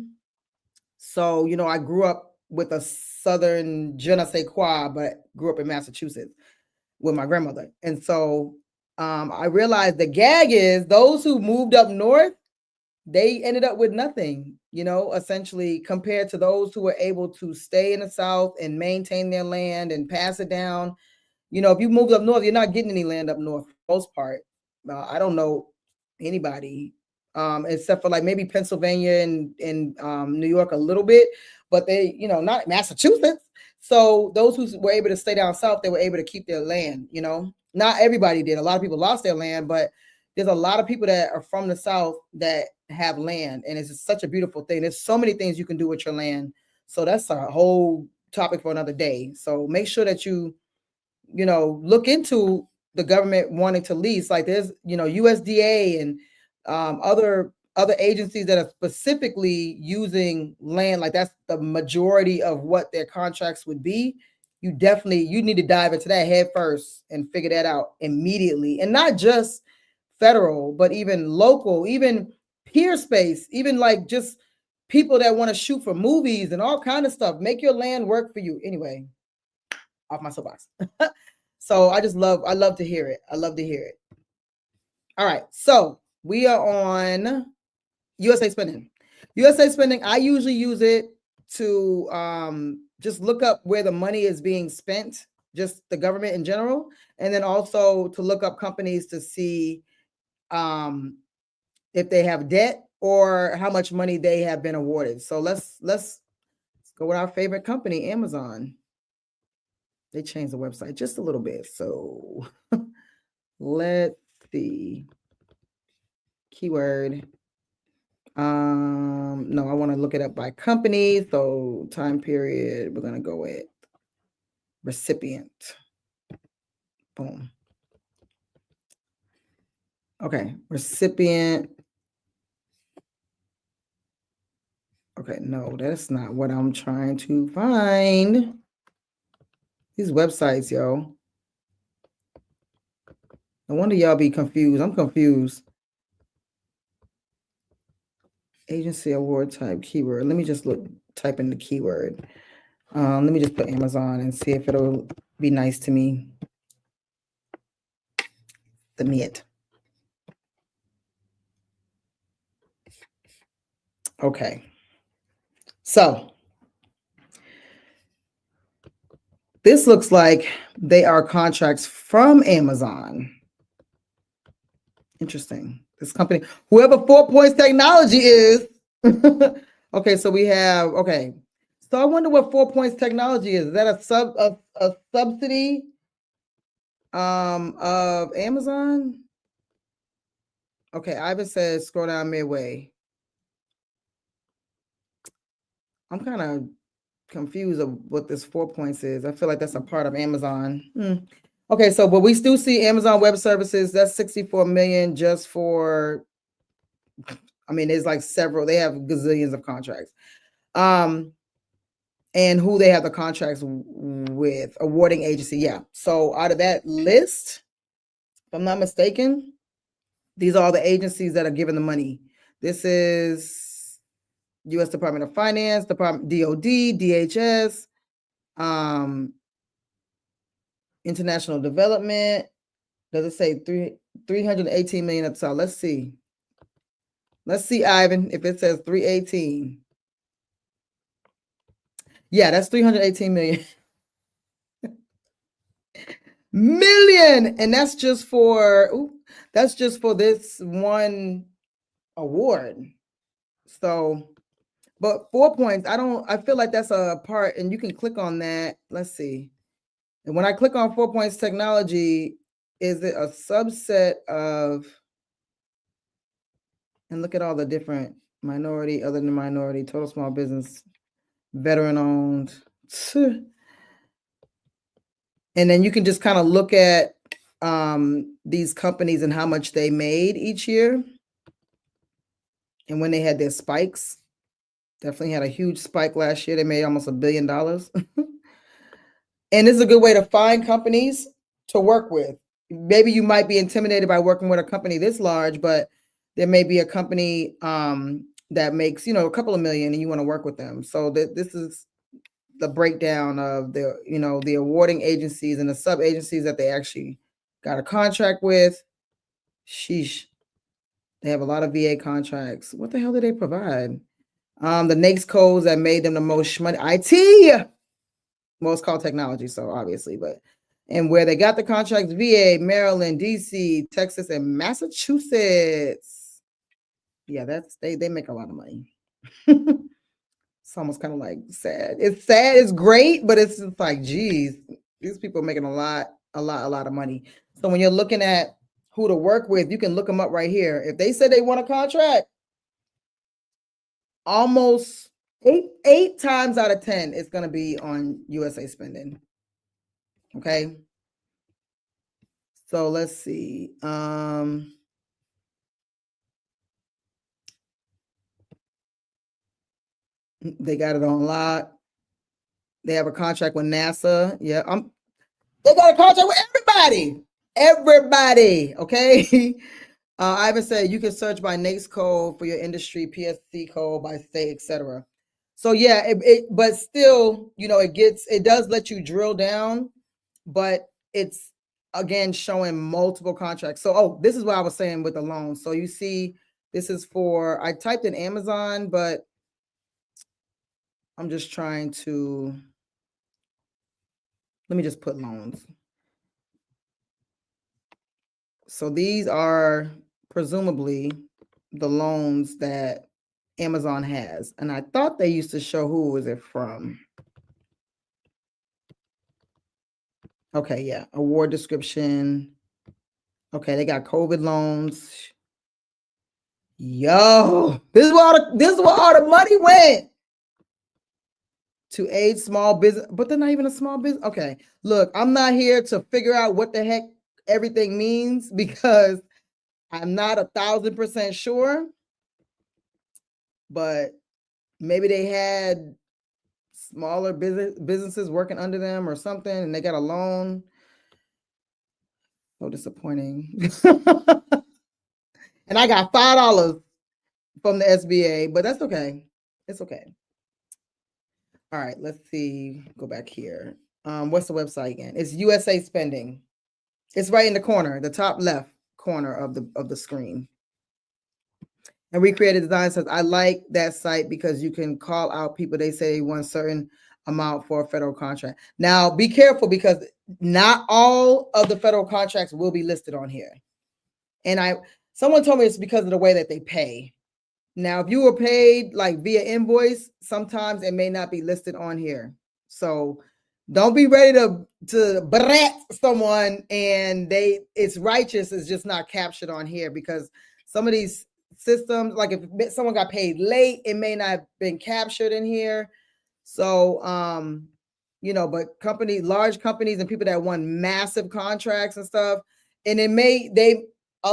Speaker 1: So, you know, I grew up with a Southern je ne sais quoi, but grew up in Massachusetts with my grandmother. And so I realized the gag is those who moved up north, they ended up with nothing, you know, essentially compared to those who were able to stay in the South and maintain their land and pass it down. You know, if you moved up north, you're not getting any land up north for the most part. I don't know anybody except for like maybe Pennsylvania and New York a little bit, but they, you know, not Massachusetts. So those who were able to stay down south, they were able to keep their land, you know. Not everybody did. A lot of people lost their land, but there's a lot of people that are from the South that have land, and it's just such a beautiful thing. There's so many things you can do with your land. So that's a whole topic for another day. So make sure that you know, look into the government wanting to lease. Like there's, you know, USDA and other agencies that are specifically using land. Like that's the majority of what their contracts would be. You need to dive into that head first and figure that out immediately. And not just federal, but even local, even peer space, even like just people that want to shoot for movies and all kind of stuff. Make your land work for you. Anyway, off my soapbox. So I love to hear it. I love to hear it. All right. So we are on USA Spending. USA Spending, I usually use it to just look up where the money is being spent, just the government in general, and then also to look up companies to see if they have debt or how much money they have been awarded. So let's go with our favorite company, Amazon. They changed the website just a little bit. So let's see. Keyword. No, I want to look it up by company. So time period, we're going to go with recipient. Boom. Okay, recipient. Okay, no, that's not what I'm trying to find. These websites, yo. No wonder y'all be confused. I'm confused. Agency award type keyword. Let me just type in the keyword. Let me just put Amazon and see if it'll be nice to me. Submit. Okay. So this looks like they are contracts from Amazon. Interesting. This company, whoever 4 Points Technology is. Okay, so we have, okay. So I wonder what 4 Points Technology is. Is that a subsidy of Amazon? Okay, Ivan says scroll down midway. I'm kind of confused of what this 4 points is. I feel like that's a part of Amazon. Okay, so but we still see Amazon Web Services. That's 64 million just for. I mean, there's like several. They have gazillions of contracts. And who they have the contracts with, awarding agency. Yeah. So out of that list, if I'm not mistaken, these are all the agencies that are giving the money. This is U.S. Department of Finance, Department DOD, DHS, International Development. Does it say 318 million at the top? Let's see. Let's see, Ivan, if it says 318. Yeah, that's 318 million. Million, and that's just for this one award. So, but 4 points, I feel like that's a part, and you can click on that. Let's see. And when I click on 4 points technology, is it a subset of, and look at all the different minority, other than minority, total small business, veteran owned. And then you can just kind of look at these companies and how much they made each year. And when they had their spikes, definitely had a huge spike last year. They made almost $1 billion. And this is a good way to find companies to work with. Maybe you might be intimidated by working with a company this large, but there may be a company that makes, a couple of million and you want to work with them. So this is the breakdown of the awarding agencies and the sub agencies that they actually got a contract with. Sheesh. They have a lot of VA contracts. What the hell do they provide? The NAICS codes that made them the most money. IT. Well, it's called technology, so obviously, and where they got the contracts, VA, Maryland, DC, Texas, and Massachusetts. Yeah, they make a lot of money. It's almost kind of like sad. It's sad, it's great, but it's just like, geez, these people are making a lot of money. So when you're looking at who to work with, you can look them up right here. If they said they want a contract, almost eight times out of 10, it's going to be on USA Spending. Okay. So let's see. They got it on lock. They have a contract with NASA. Yeah. They got a contract with everybody. Okay. Ivan said you can search by NAICS code for your industry, PSC code by state, etc. So yeah, but still, it does let you drill down, but it's again showing multiple contracts. So, this is what I was saying with the loan. So you see, this is for, I typed in Amazon, but I'm just trying to, let me just put loans. So these are presumably the loans that Amazon has. And I thought they used to show who was it from. Okay, yeah. Award description. Okay, they got COVID loans. Yo, this is where all the money went. To aid small business, but they're not even a small business. Okay, look, I'm not here to figure out what the heck everything means because I'm not 1,000% sure. But maybe they had smaller businesses working under them or something, and they got a loan. So disappointing. And I got $5 from the SBA, but that's okay. It's okay. All right, let's see. Go back here. What's the website again? It's USA Spending. It's right in the corner, the top left corner of the screen. And Recreated Design says, I like that site because you can call out people. They say they want a certain amount for a federal contract. Now, be careful because not all of the federal contracts will be listed on here. And someone told me it's because of the way that they pay. Now, if you were paid like via invoice, sometimes it may not be listed on here. So don't be ready to brat someone and it's righteous is just not captured on here, because some of these systems, like if someone got paid late, it may not have been captured in here. So, you know, but large companies and people that won massive contracts and stuff, and a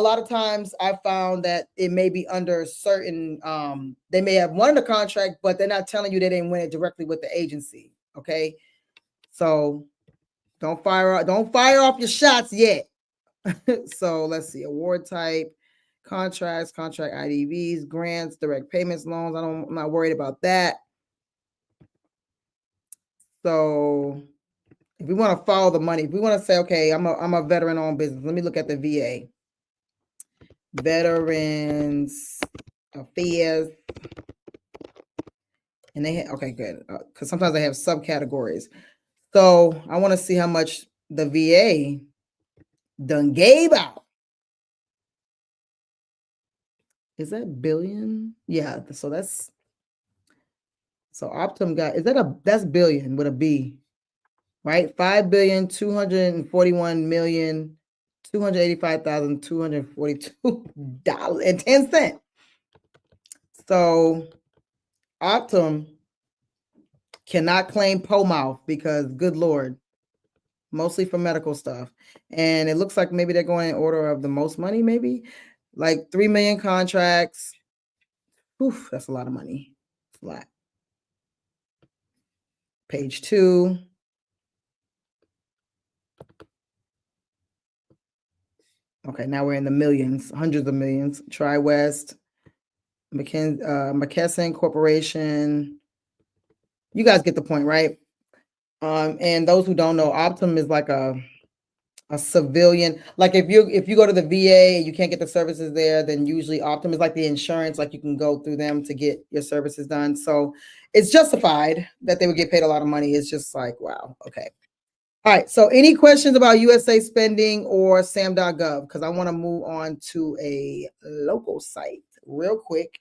Speaker 1: lot of times I found that it may be under certain, they may have won the contract, but they're not telling you they didn't win it directly with the agency. Okay. So don't fire off your shots yet. So let's see, award type, contracts, contract IDVs, grants, direct payments, loans. I'm not worried about that. So if we want to follow the money, if we want to say, okay, I'm a veteran-owned business. Let me look at the VA. Veterans Affairs. And they okay, good. Because sometimes they have subcategories. So I want to see how much the VA done gave out. Is that billion? Yeah. So Optum got, that's billion with a B, right? 5,241,285,242.10. So Optum cannot claim POMouth because, good Lord, mostly for medical stuff. And it looks like maybe they're going in order of the most money, maybe like 3 million contracts. Oof, that's a lot of money. It's a lot. Page 2. Okay, now we're in the millions, hundreds of millions. TriWest, McKesson Corporation. You guys get the point, right? And those who don't know, Optum is like a civilian. Like if you go to the VA and you can't get the services there, then usually Optum is like the insurance, like you can go through them to get your services done. So it's justified that they would get paid a lot of money. It's just like, wow. Okay. All right. So any questions about USA Spending or Sam.Gov? Because I want to move on to a local site real quick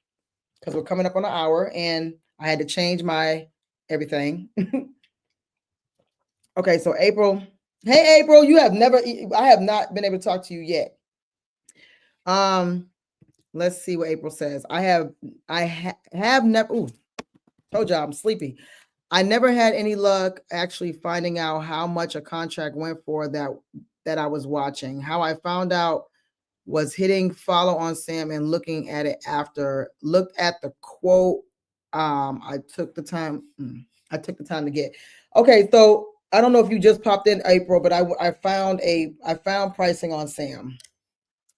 Speaker 1: because we're coming up on an hour and I had to change my everything. Okay. So April. Hey, April, I have not been able to talk to you yet. Let's see what April says. I have never, told y'all I'm sleepy. I never had any luck actually finding out how much a contract went for that I was watching. How I found out was hitting follow on Sam and looking at it after, looked at the quote. I took the time to get. Okay, so I don't know if you just popped in, April, but I found pricing on Sam.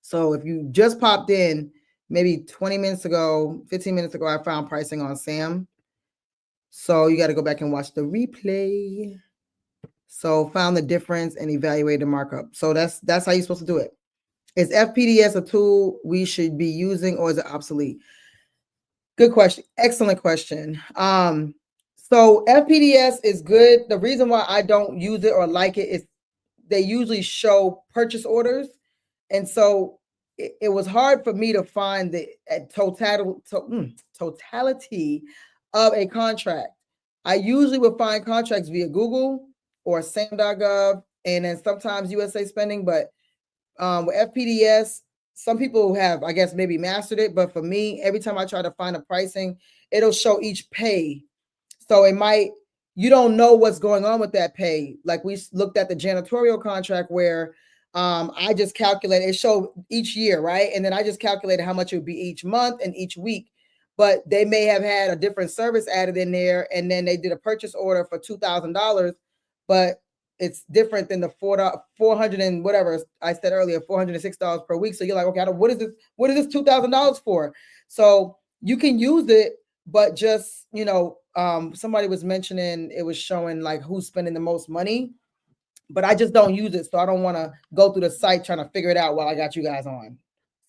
Speaker 1: So if you just popped in, maybe 20 minutes ago, 15 minutes ago, I found pricing on Sam. So you got to go back and watch the replay. So found the difference and evaluate the markup. So that's how you're supposed to do it. Is FPDS a tool we should be using or is it obsolete? Good question. Excellent question. So FPDS is good. The reason why I don't use it or like it is they usually show purchase orders. And so it was hard for me to find the totality of a contract. I usually would find contracts via Google or Sam.Gov and then sometimes USA Spending. But with FPDS, some people have, I guess, maybe mastered it. But for me, every time I try to find a pricing, it'll show each pay. So you don't know what's going on with that pay. Like we looked at the janitorial contract where I just calculated, it showed each year, right? And then I just calculated how much it would be each month and each week. But they may have had a different service added in there, and then they did a purchase order for $2,000, but it's different than the $400 and whatever I said earlier, $406 per week. So you're like, okay, what is this $2,000 for? So you can use it, but just, somebody was mentioning it was showing like who's spending the most money, but I just don't use it. So I don't want to go through the site trying to figure it out while I got you guys on.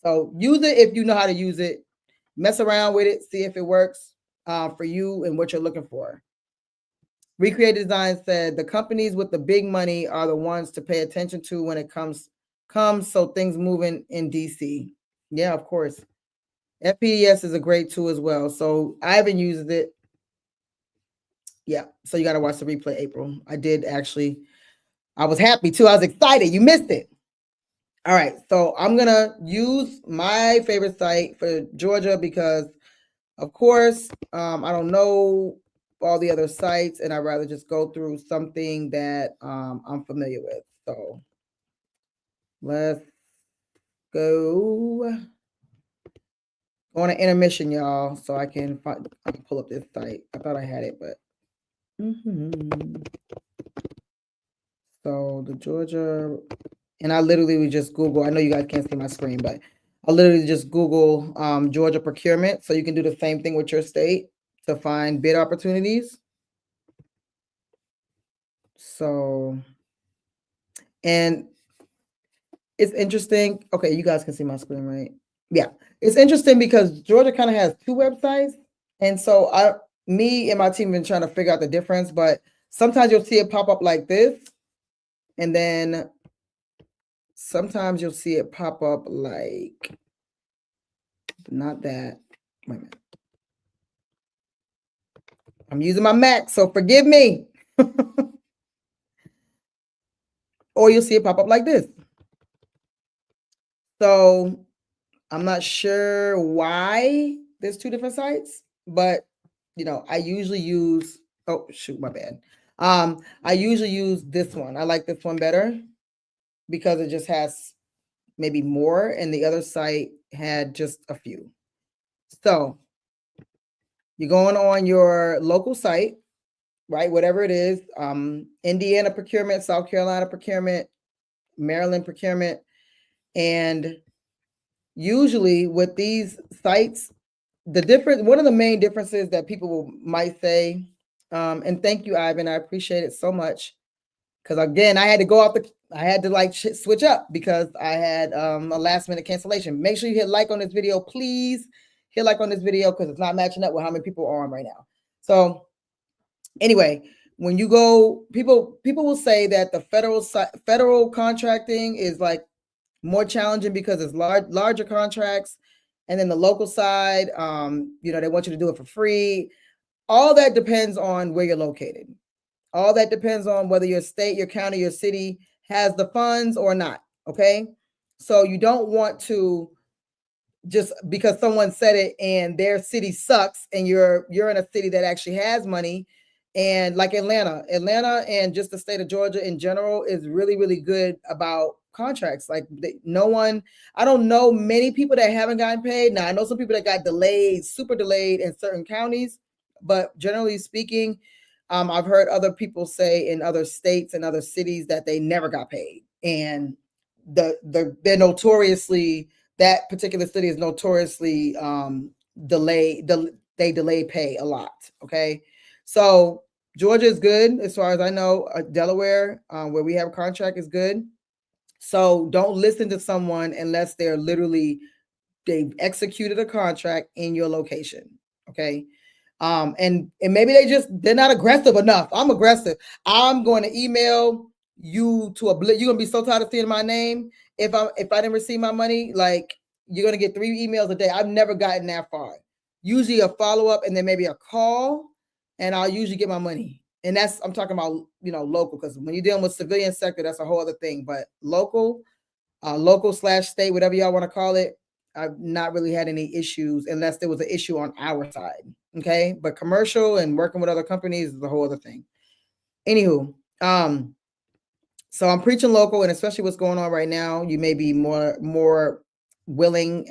Speaker 1: So use it if you know how to use it. Mess around with it, see if it works for you and what you're looking for. Recreated Design said the companies with the big money are the ones to pay attention to when it comes so things moving in DC. Yeah, of course. FPDS is a great tool as well. So I haven't used it. Yeah, so you got to watch the replay, April. I did actually. I was happy too. I was excited. You missed it. All right, so I'm going to use my favorite site for Georgia because, of course, I don't know all the other sites, and I'd rather just go through something that I'm familiar with. So let's go on an intermission, y'all, so I can pull up this site. I thought I had it, but so the Georgia, and I literally would just Google. I know you guys can't see my screen, but I literally just Google Georgia procurement, so you can do the same thing with your state to find bid opportunities. So, and it's interesting. Okay, you guys can see my screen, right? Yeah, it's interesting because Georgia kind of has two websites, and so me and my team have been trying to figure out the difference. But sometimes you'll see it pop up like this, and then sometimes you'll see it pop up like not that. Wait a minute. I'm using my Mac, so forgive me. Or you'll see it pop up like this. So I'm not sure why there's two different sites, but I usually use, oh shoot, my bad. I usually use this one. I like this one better because it just has maybe more, and the other site had just a few. So you're going on your local site, right? Whatever it is, Indiana procurement, South Carolina procurement, Maryland procurement. And usually with these sites, one of the main differences that people might say, and thank you, Ivan, I appreciate it so much. Because again, I had to switch up because I had a last minute cancellation. Make sure you hit like on this video, please. Hit like on this video because it's not matching up with how many people are on right now. So anyway, when you go, people will say that the federal contracting is like more challenging because it's larger contracts, and then the local side, they want you to do it for free. All that depends on where you're located. All that depends on whether your state, your county, your city has the funds or not. Okay, so you don't want to just because someone said it and their city sucks, and you're in a city that actually has money. And like Atlanta and just the state of Georgia in general is really, really good about contracts. Like I don't know many people that haven't gotten paid. Now I know some people that got delayed, super delayed in certain counties, but generally speaking, I've heard other people say in other states and other cities that they never got paid. And they're notoriously, that particular city is notoriously delayed. They delay pay a lot. Okay. So Georgia is good as far as I know. Delaware, where we have a contract, is good. So don't listen to someone unless they've executed a contract in your location. Okay. And maybe they're not aggressive enough. I'm aggressive. I'm going to email you you're gonna be so tired of seeing my name. If I didn't receive my money, like you're gonna get 3 emails a day. I've never gotten that far. Usually a follow-up and then maybe a call, and I'll usually get my money. And I'm talking about, local, because when you're dealing with civilian sector, that's a whole other thing. But local / state, whatever y'all want to call it, I've not really had any issues unless there was an issue on our side. Okay. But commercial and working with other companies is a whole other thing. Anywho, so I'm preaching local, and especially what's going on right now, you may be more willing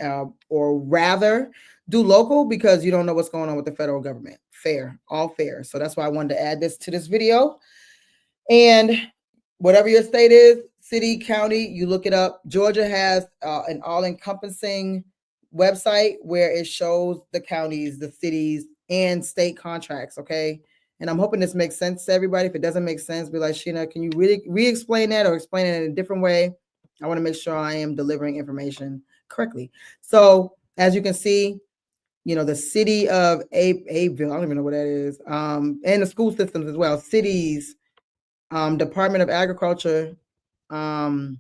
Speaker 1: or rather do local because you don't know what's going on with the federal government. Fair, all fair. So that's why I wanted to add this to this video. And whatever your state is, city, county, you look it up. Georgia has an all-encompassing website where it shows the counties, the cities, and state contracts. Okay. And I'm hoping this makes sense to everybody. If it doesn't make sense, be like, Sheena, can you really re-explain that or explain it in a different way? I want to make sure I am delivering information correctly. So as you can see, the city of Abeville, I don't even know what that is, and the school systems as well, cities, Department of Agriculture, and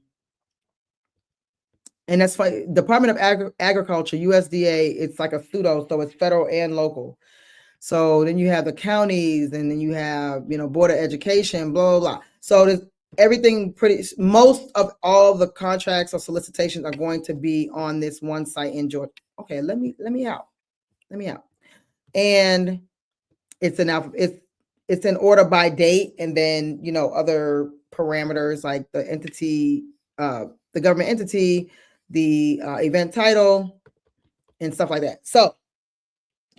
Speaker 1: that's fine. Department of Agriculture, USDA, it's like a pseudo, so it's federal and local. So then you have the counties, and then you have, Board of Education, blah, blah, blah. So there's everything most of all the contracts or solicitations are going to be on this one site in Georgia. Okay, let me out. And it's in order by date, and then other parameters like the entity, the government entity, the event title, and stuff like that. So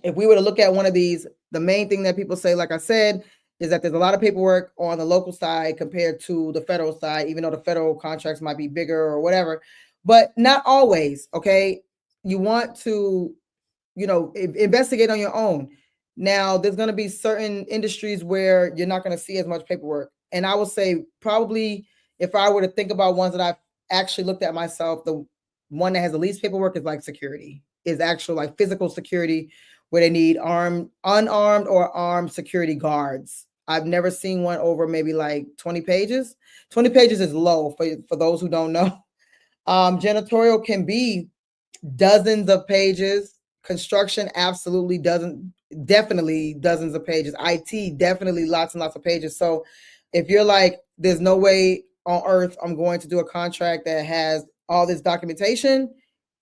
Speaker 1: if we were to look at one of these, the main thing that people say, like I said, is that there's a lot of paperwork on the local side compared to the federal side, even though the federal contracts might be bigger or whatever, but not always. Okay. You want to, investigate on your own. Now, there's going to be certain industries where you're not going to see as much paperwork. And I would say probably if I were to think about ones that I've actually looked at myself, the one that has the least paperwork is like security, is actual like physical security, where they need unarmed or armed security guards. I've never seen one over maybe like 20 pages. 20 pages is low for those who don't know. Janitorial can be dozens of pages. Construction absolutely definitely dozens of pages. IT definitely lots and lots of pages. So if you're like, there's no way on earth I'm going to do a contract that has all this documentation,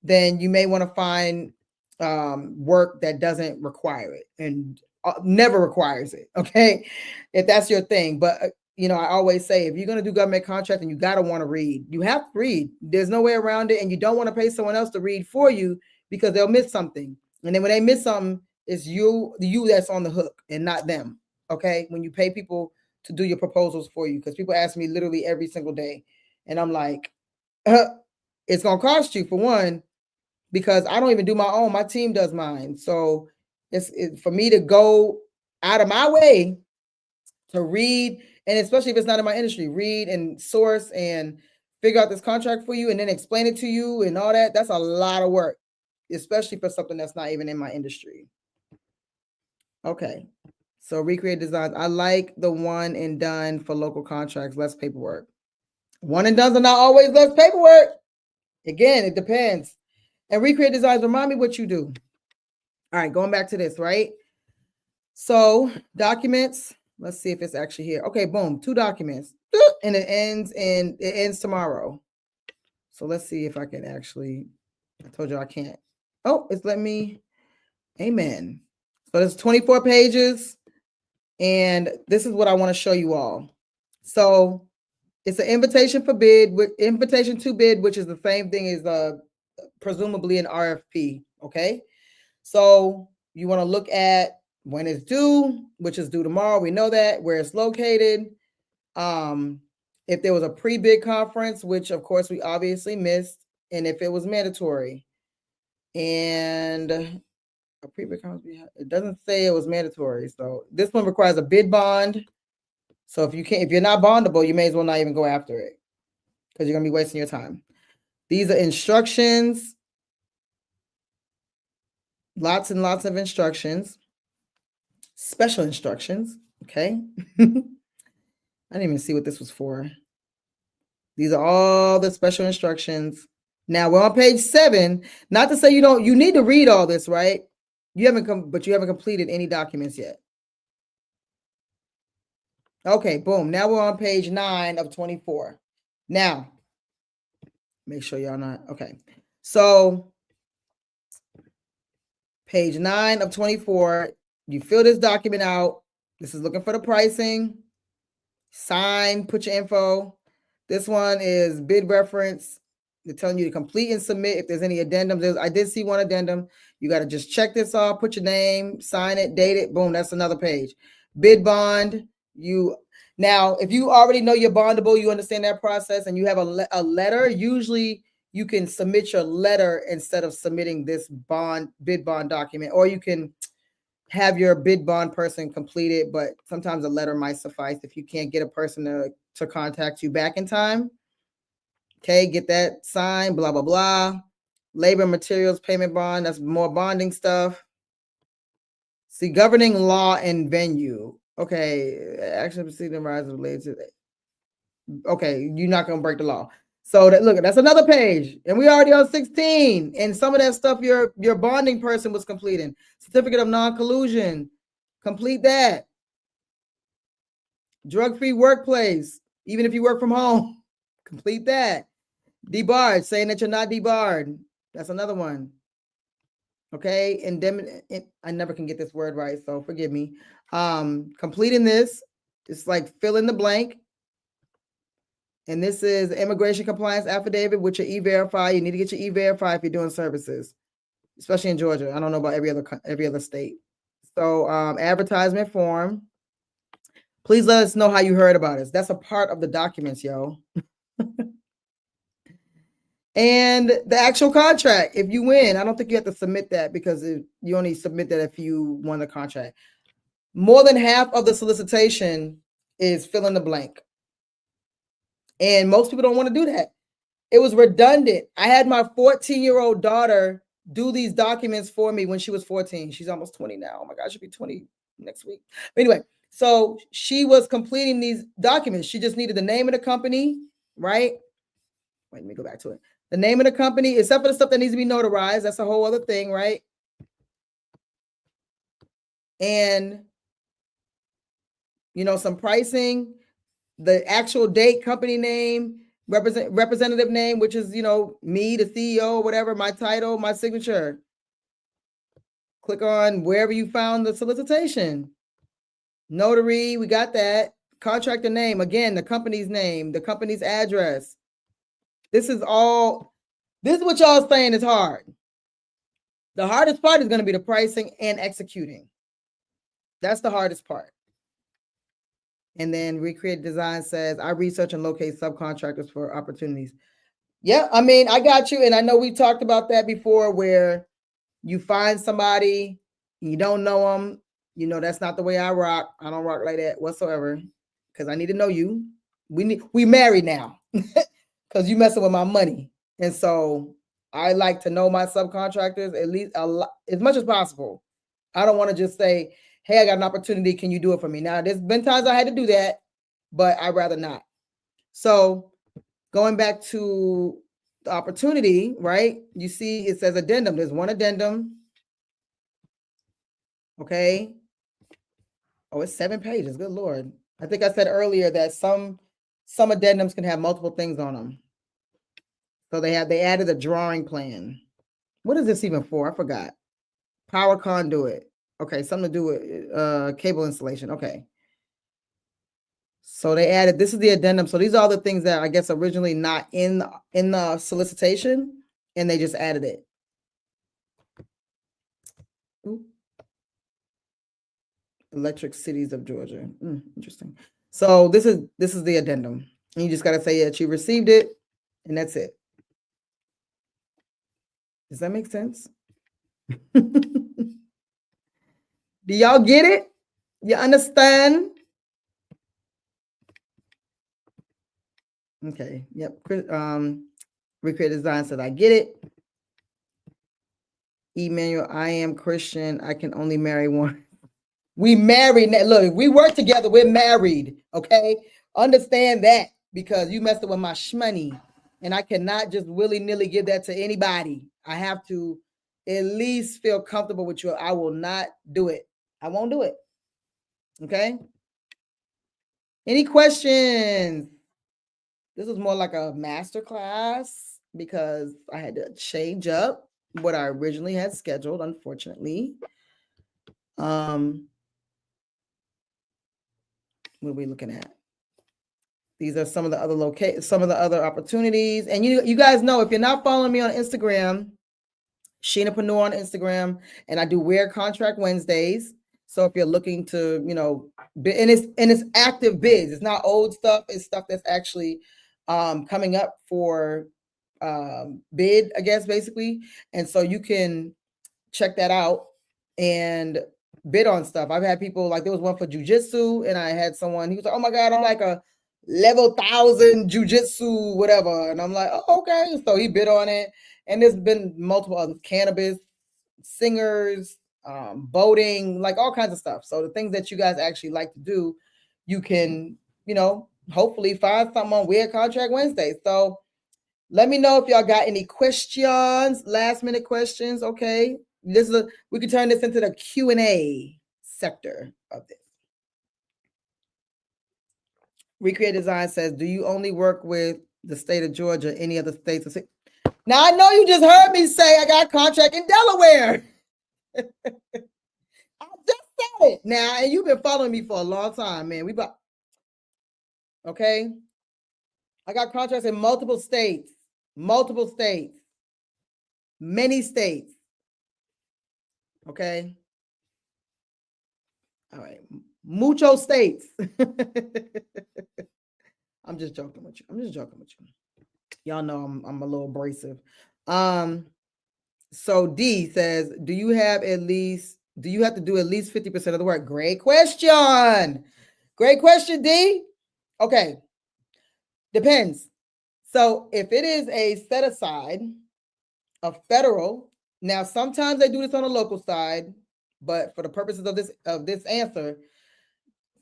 Speaker 1: then you may want to find work that doesn't require it and never requires it. Okay, if that's your thing. But I always say, if you're going to do government contracting, you got to want to read. You have to read. There's no way around it. And you don't want to pay someone else to read for you, because they'll miss something. And then when they miss something, it's you that's on the hook and not them. Okay, when you pay people to do your proposals for you, because people ask me literally every single day, and I'm like, it's going to cost you, for one, because I don't even do my own. My team does mine. So it's for me to go out of my way to read, and especially if it's not in my industry, read and source and figure out this contract for you and then explain it to you and all that. That's a lot of work, especially for something that's not even in my industry. Okay. So recreate designs. I like the one and done for local contracts, less paperwork. One and done's are not always less paperwork. Again, it depends. And recreate designs, remind me what you do. All right, going back to this, right? So documents, let's see if it's actually here. Okay, boom, 2 documents. And it ends tomorrow. So let's see if I can actually, I told you I can't. Oh, it's letting me, amen. So there's 24 pages. And this is what I want to show you all. So it's an invitation for bid, with invitation to bid, which is the same thing as presumably an RFP. Okay. So you want to look at when it's due, which is due tomorrow. We know that, where it's located. If there was a pre-bid conference, which of course we obviously missed, and if it was mandatory. And a pre-bid conference, it doesn't say it was mandatory. So this one requires a bid bond. So if you're not bondable, you may as well not even go after it, because you're gonna be wasting your time. These are instructions. Lots and lots of instructions. Special instructions. Okay. I didn't even see what this was for. These are all the special instructions. Now we're on page 7. Not to say you need to read all this, right? But you haven't completed any documents yet. Okay, boom. Now we're on page 9 of 24. Now, make sure y'all not, okay. So page 9 of 24, you fill this document out. This is looking for the pricing. Sign, put your info. This one is bid reference. They're telling you to complete and submit if there's any addendums. I did see one addendum. You got to just check this off, put your name, sign it, date it. Boom, that's another page. Bid bond. Now, if you already know you're bondable, you understand that process, and you have a letter, usually you can submit your letter instead of submitting this bid bond document, or you can have your bid bond person complete it, but sometimes a letter might suffice if you can't get a person to contact you back in time. Okay, get that signed, blah, blah, blah. Labor and materials payment bond, that's more bonding stuff. See, governing law and venue. Okay, action proceeding rises related to that. Okay, you're not going to break the law. So look, that's another page, and we already on 16. And some of that stuff your bonding person was completing. Certificate of non-collusion, complete that. Drug-free workplace, even if you work from home, complete that. Debarred, saying that you're not debarred. That's another one. Okay, I never can get this word right, so forgive me. Completing this, it's like fill in the blank. And this is immigration compliance affidavit with your E-Verify. You need to get your E-Verify if you're doing services, especially in Georgia. I don't know about every other state. So advertisement form. Please let us know how you heard about us. That's a part of the documents, yo. And the actual contract, if you win, I don't think you have to submit that because you only submit that if you won the contract. More than half of the solicitation is fill in the blank. And most people don't want to do that. It was redundant. I had my 14-year-old daughter do these documents for me when she was 14. She's almost 20 now. Oh my God, she'll be 20 next week. But anyway, so she was completing these documents. She just needed the name of the company, right? Wait, let me go back to it. The name of the company, except for the stuff that needs to be notarized. That's a whole other thing, right? And, some pricing, the actual date, company name, representative name, which is, me, the CEO, whatever, my title, my signature. Click on wherever you found the solicitation. Notary, we got that. Contractor name, again, the company's name, the company's address. This is what y'all saying is hard. The hardest part is going to be the pricing and executing. That's the hardest part. And then Recreate Design says, I research and locate subcontractors for opportunities. Yeah, I mean, I got you. And I know we talked about that before where you find somebody, you don't know them. That's not the way I rock. I don't rock like that whatsoever because I need to know you. We married now because you messing with my money. And so I like to know my subcontractors at least as much as possible. I don't want to just say, hey, I got an opportunity. Can you do it for me? Now, there's been times I had to do that, but I'd rather not. So going back to the opportunity, right? You see it says addendum. There's one addendum. Okay. Oh, it's 7 pages. Good Lord. I think I said earlier that some addendums can have multiple things on them. So they added a drawing plan. What is this even for? I forgot. Power conduit. Okay, something to do with cable installation. Okay. So they added, this is the addendum. So these are all the things that I guess originally not in the solicitation, and they just added it. Ooh. Electric Cities of Georgia. Interesting. So this is the addendum. And you just got to say that you received it, and that's it. Does that make sense? Do y'all get it? You understand? Okay. Yep. Recreate Design said, I get it. Emmanuel, I am Christian. I can only marry one. We married. Look, we work together. We're married. Okay. Understand that because you messed up with my shmoney. And I cannot just willy-nilly give that to anybody. I have to at least feel comfortable with you. I will not do it. I won't do it. Okay. Any questions? This was more like a master class because I had to change up what I originally had scheduled, unfortunately. What are we looking at? These are some of the other opportunities. And you guys know, if you're not following me on Instagram, Sheenapreneur on Instagram, and I do Weird Contract Wednesdays. So if you're looking to, and it's active bids. It's not old stuff. It's stuff that's actually coming up for bid, I guess, basically. And so you can check that out and bid on stuff. I've had people, like there was one for jujitsu, and I had someone, he was like, oh my God, I'm like a level 1000 jujitsu, whatever. And I'm like, oh, okay. So he bid on it. And there's been multiple others, cannabis, singers, boating, like all kinds of stuff. So the things that you guys actually like to do, you can, hopefully find something on Weird Contract Wednesday. So let me know if y'all got any questions, last minute questions. Okay. We could turn this into the Q&A sector of this. Recreate Design says, do you only work with the state of Georgia, any other states? Now, I know you just heard me say I got a contract in Delaware. I just said it now, and you've been following me for a long time, man. Okay. I got contracts in multiple states, many states. Okay. All right. Mucho states. I'm just joking with you. Y'all know I'm a little abrasive. So D says, do you have to do at least 50% of the work? Great question, D. Okay. Depends. So if it is a set aside of federal, now sometimes they do this on a local side, but for the purposes of this answer,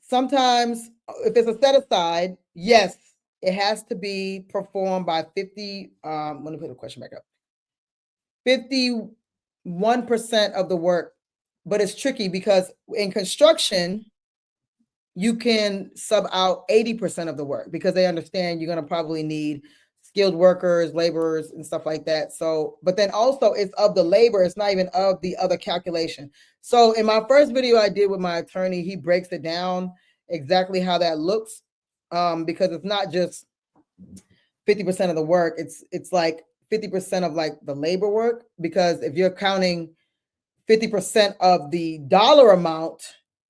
Speaker 1: sometimes if it's a set aside, yes, it has to be performed by 50. Let me put the question back up. 51% of the work, but it's tricky because in construction, you can sub out 80% of the work because they understand you're going to probably need skilled workers, laborers, and stuff like that. So, but then also it's of the labor, it's not even of the other calculation. So in my first video I did with my attorney, he breaks it down exactly how that looks, because it's not just 50% of the work, it's like 50% of like the labor work, because if you're counting 50% of the dollar amount,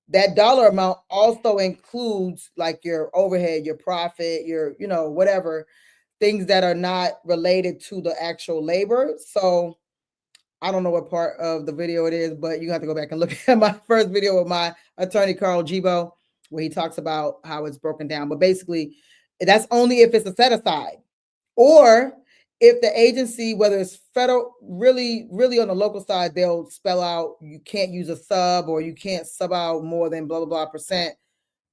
Speaker 1: that dollar amount also includes like your overhead, your profit, your, whatever, things that are not related to the actual labor. So I don't know what part of the video it is, but you have to go back and look at my first video with my attorney, Carl Gibo, where he talks about how it's broken down. But basically, that's only if it's a set aside, or if the agency, whether it's federal, really on the local side, they'll spell out you can't use a sub, or you can't sub out more than blah, blah, blah percent.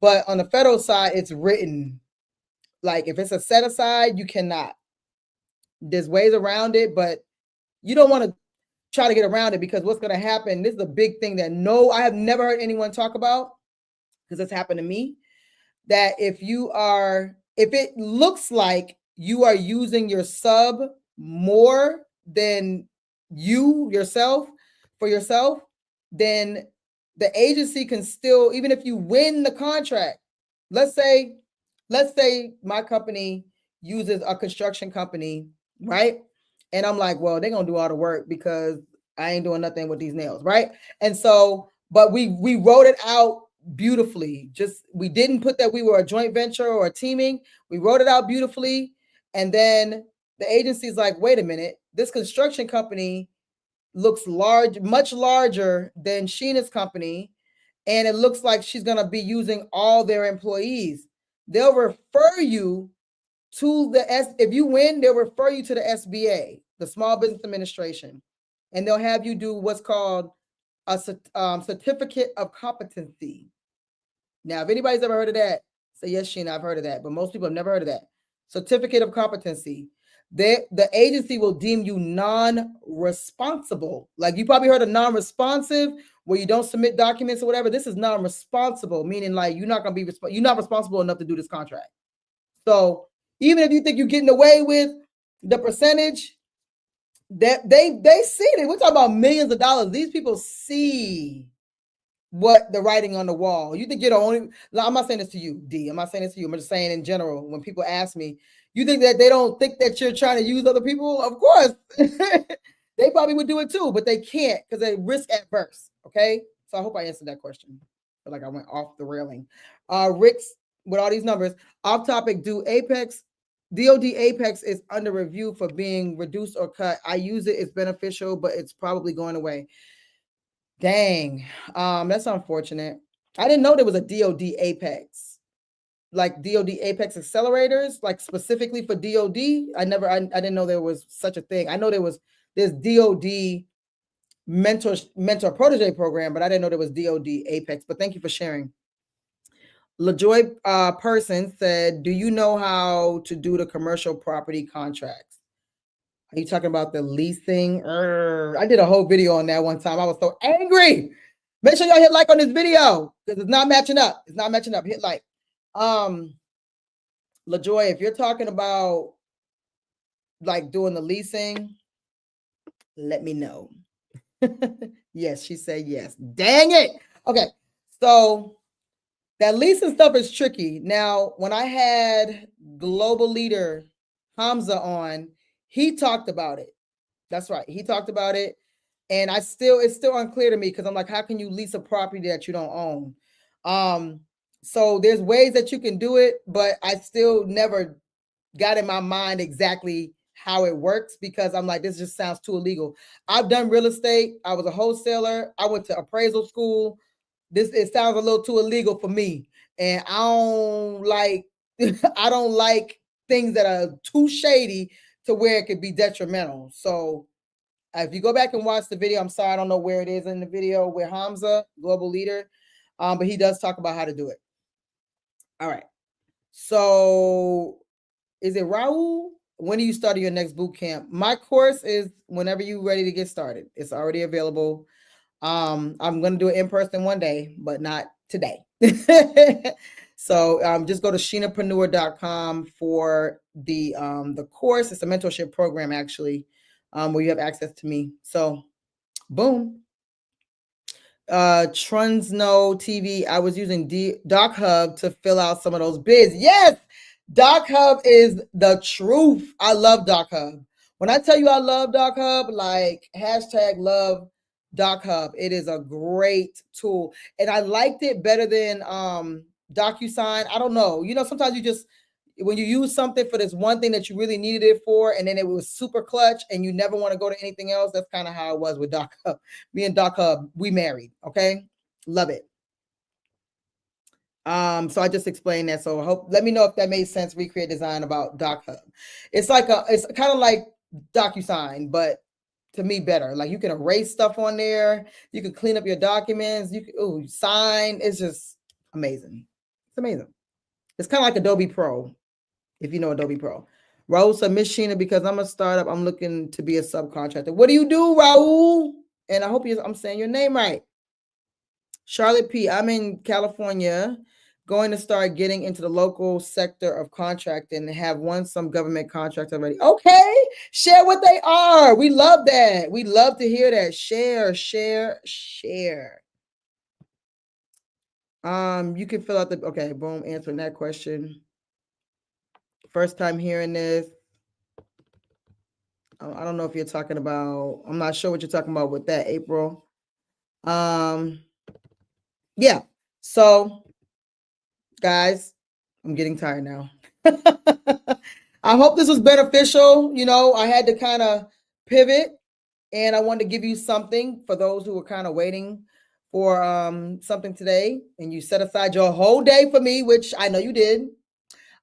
Speaker 1: But on the federal side, it's written. Like if it's a set aside, you cannot. There's ways around it, but you don't want to try to get around it, because what's going to happen, this is a big thing that I have never heard anyone talk about, because it's happened to me, that if it looks like you are using your sub more than yourself, then the agency can still, even if you win the contract, let's say my company uses a construction company, right? And I'm like, well, they're going to do all the work because I ain't doing nothing with these nails, right? And so, but we wrote it out beautifully. We didn't put that we were a joint venture or a teaming. We wrote it out beautifully. And then the agency's like, wait a minute, this construction company looks much larger than Sheena's company. And it looks like she's going to be using all their employees. They'll refer you to if you win, they'll refer you to the SBA, the Small Business Administration, and they'll have you do what's called a certificate of competency. Now, if anybody's ever heard of that, say yes, Sheena, I've heard of that, but most people have never heard of that. Certificate of competency. The agency will deem you non-responsible. Like you probably heard of non-responsive, where you don't submit documents or whatever. This is non-responsible, meaning like you're not responsible enough to do this contract. So even if you think you're getting away with the percentage, that they see it. We're talking about millions of dollars. These people see what the writing on the wall. You think you're the only, I'm not saying this to you, D. I'm not saying this to you. I'm just saying in general, when people ask me, you think that they don't think that you're trying to use other people? Of course. They probably would do it too, but they can't because they're risk adverse. Okay. So I hope I answered that question. I feel like I went off the railing. Rick's, with all these numbers, off topic, DOD Apex is under review for being reduced or cut. I use it, it's beneficial, but it's probably going away. Dang, that's unfortunate. I didn't know there was a DOD Apex, like DOD Apex accelerators, like specifically for DOD. I didn't know there was such a thing. I know there's DOD mentor protege program, but I didn't know there was DOD Apex. But thank you for sharing. LaJoy person said, do you know how to do the commercial property contracts? Are you talking about the leasing? I did a whole video on that one time. I was so angry. Make sure y'all hit like on this video because it's not matching up. It's not matching up. Hit like. LaJoy, if you're talking about like doing the leasing, let me know. Yes, she said yes. Dang it. Okay. So that leasing stuff is tricky. Now, when I had global leader Hamza on, he talked about it. That's right. He talked about it. And it's still unclear to me because I'm like, how can you lease a property that you don't own? So there's ways that you can do it, but I still never got in my mind exactly how it works because I'm like, this just sounds too illegal. I've done real estate. I was a wholesaler. I went to appraisal school. It sounds a little too illegal for me. And I don't like I don't like things that are too shady to where it could be detrimental. So if you go back and watch the video, I'm sorry, I don't know where it is in the video with Hamza, global leader, but he does talk about how to do it. All right. So is it Raul? When do you start your next boot camp? My course is whenever you're ready to get started. It's already available. I'm going to do it in person one day, but not today. So just go to Sheenapreneur.com for the course. It's a mentorship program, actually, where you have access to me. So boom. Trunsno TV. I was using DocHub to fill out some of those bids. Yes, DocHub is the truth. I love DocHub. When I tell you I love DocHub, like #love DocHub. It is a great tool, and I liked it better than DocuSign. I don't know. Sometimes you just when you use something for this one thing that you really needed it for, and then it was super clutch, and you never want to go to anything else. That's kind of how it was with DocHub. Me and DocHub, we married. Okay, love it. So I just explained that. So let me know if that made sense. Recreate design about DocHub. It's kind of like DocuSign, but to me better. Like you can erase stuff on there. You can clean up your documents. You can sign. It's just amazing. It's amazing. It's kind of like Adobe Pro, if you know Adobe Pro. Raul said, Miss Sheena, because I'm a startup, I'm looking to be a subcontractor. What do you do, Raul? And I hope I'm saying your name right. Charlotte P. I'm in California, going to start getting into the local sector of contracting and have won some government contracts already. Okay, share what they are. We love that. We love to hear that. Share. You can fill out okay, boom, answering that question. First time hearing this. I don't know if you're talking about, I'm not sure what you're talking about with that, April. Yeah. So, guys, I'm getting tired now. I hope this was beneficial. I had to kind of pivot, and I wanted to give you something for those who were kind of waiting for something today, and you set aside your whole day for me, which I know you did.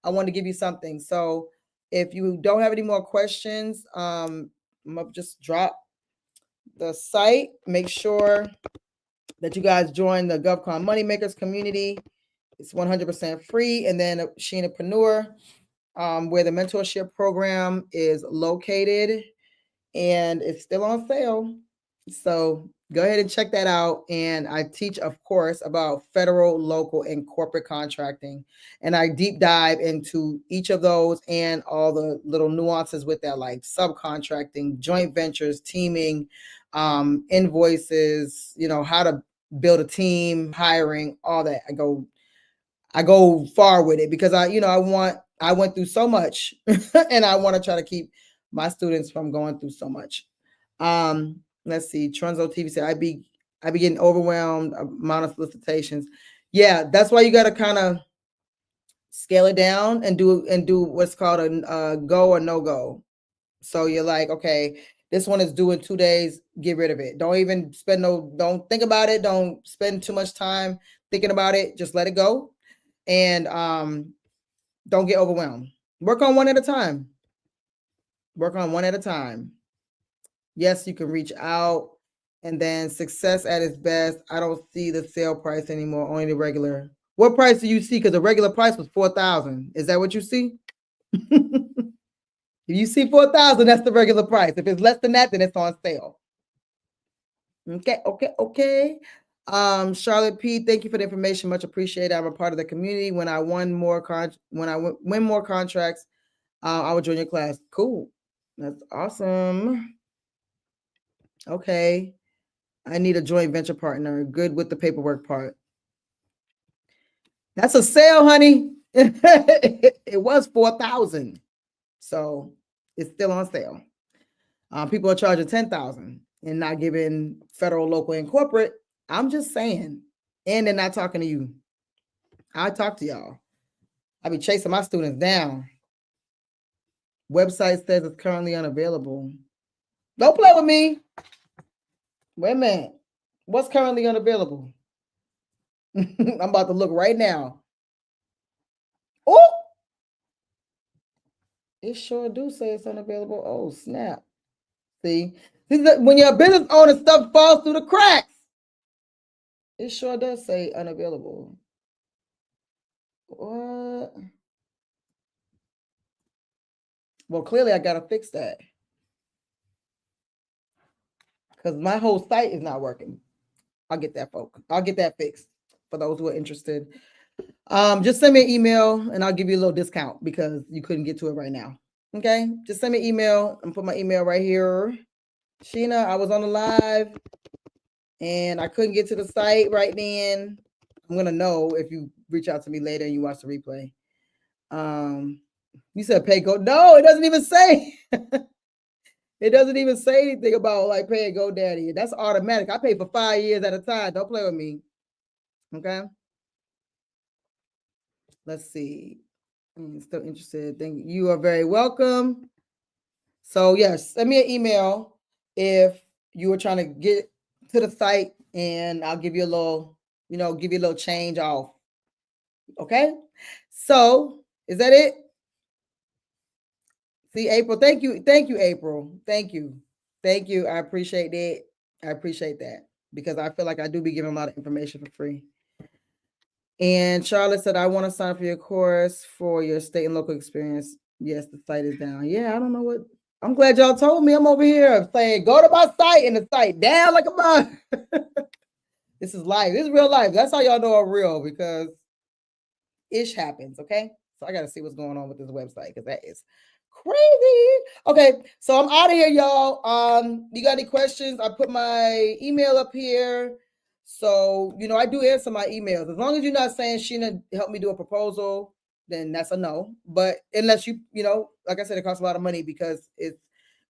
Speaker 1: I wanted to give you something. So if you don't have any more questions, I'm gonna just drop the site. Make sure that you guys join the GovCon Moneymakers community. It's 100% free. And then Sheenapreneur, where the mentorship program is located, and it's still on sale. So go ahead and check that out. And I teach, of course, about federal, local, and corporate contracting. And I deep dive into each of those and all the little nuances with that, like subcontracting, joint ventures, teaming, invoices, how to build a team, hiring, all that. I go far with it because I went through so much and I want to try to keep my students from going through so much. Let's see. Trunzo TV said, I be getting overwhelmed amount of solicitations. Yeah, that's why you got to kind of scale it down and do what's called a go or no go. So you're like, okay, this one is due in 2 days. Get rid of it. Don't even don't think about it. Don't spend too much time thinking about it. Just let it go. And don't get overwhelmed. Work on one at a time. Yes, you can reach out. And then success at its best. I don't see the sale price anymore, only the regular. What price do you see? Because the regular price was $4,000. Is that what you see? If you see $4,000, that's the regular price. If it's less than that, then it's on sale. Okay. Charlotte P, thank you for the information. Much appreciated. I'm a part of the community. When I win more contracts, I will join your class. Cool. That's awesome. Okay. I need a joint venture partner. Good with the paperwork part. That's a sale, honey. It was $4,000. So it's still on sale. People are charging $10,000 and not giving federal, local, and corporate. I'm just saying. And they're not talking to you. I talk to y'all. I be chasing my students down. Website says it's currently unavailable. Don't play with me. Wait a minute. What's currently unavailable? I'm about to look right now. Oh, it sure do say it's unavailable. Oh, snap. See, when your business owner stuff falls through the cracks, it sure does say unavailable. What? Well, clearly I gotta fix that because my whole site is not working. I'll get that, folks. I'll get that fixed for those who are interested. Just send me an email and I'll give you a little discount because you couldn't get to it right now. Okay, just send me an email and put my email right here. Sheena, I was on the live and I couldn't get to the site right then. I'm gonna know if you reach out to me later and you watch the replay. You said pay go. No, it doesn't even say. It doesn't even say anything about like pay GoDaddy. That's automatic. I pay for 5 years at a time. Don't play with me. Okay. Let's see. I'm still interested. Thank you. You are very welcome. So yes, send me an email if you were trying to get to the site and I'll give you a little, give you a little change off. Okay. So is that it? See, April, thank you. Thank you, April. Thank you. Thank you. I appreciate it. I appreciate that because I feel like I do be giving a lot of information for free. And Charlotte said, I want to sign up for your course for your state and local experience. Yes, the site is down. Yeah, I don't know what. I'm glad y'all told me. I'm over here saying, go to my site and the site down like a bug. This is life. This is real life. That's how y'all know I'm real because ish happens. Okay. So I got to see what's going on with this website because that is crazy. Okay. So I'm out of here, y'all. You got any questions? I put my email up here. So, I do answer my emails. As long as you're not saying, Sheena, help me do a proposal, then that's a no. But unless you, like I said, it costs a lot of money because it's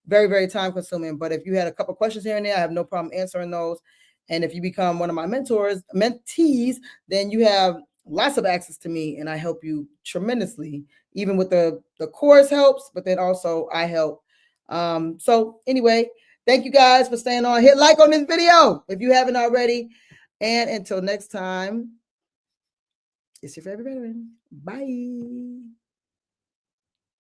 Speaker 1: very, very time consuming. But if you had a couple questions here and there, I have no problem answering those. And if you become one of my mentees, then you have lots of access to me and I help you tremendously. Even with the course helps, but then also I help. So anyway, thank you guys for staying on. Hit like on this video if you haven't already. And until next time, it's your favorite veteran. Bye.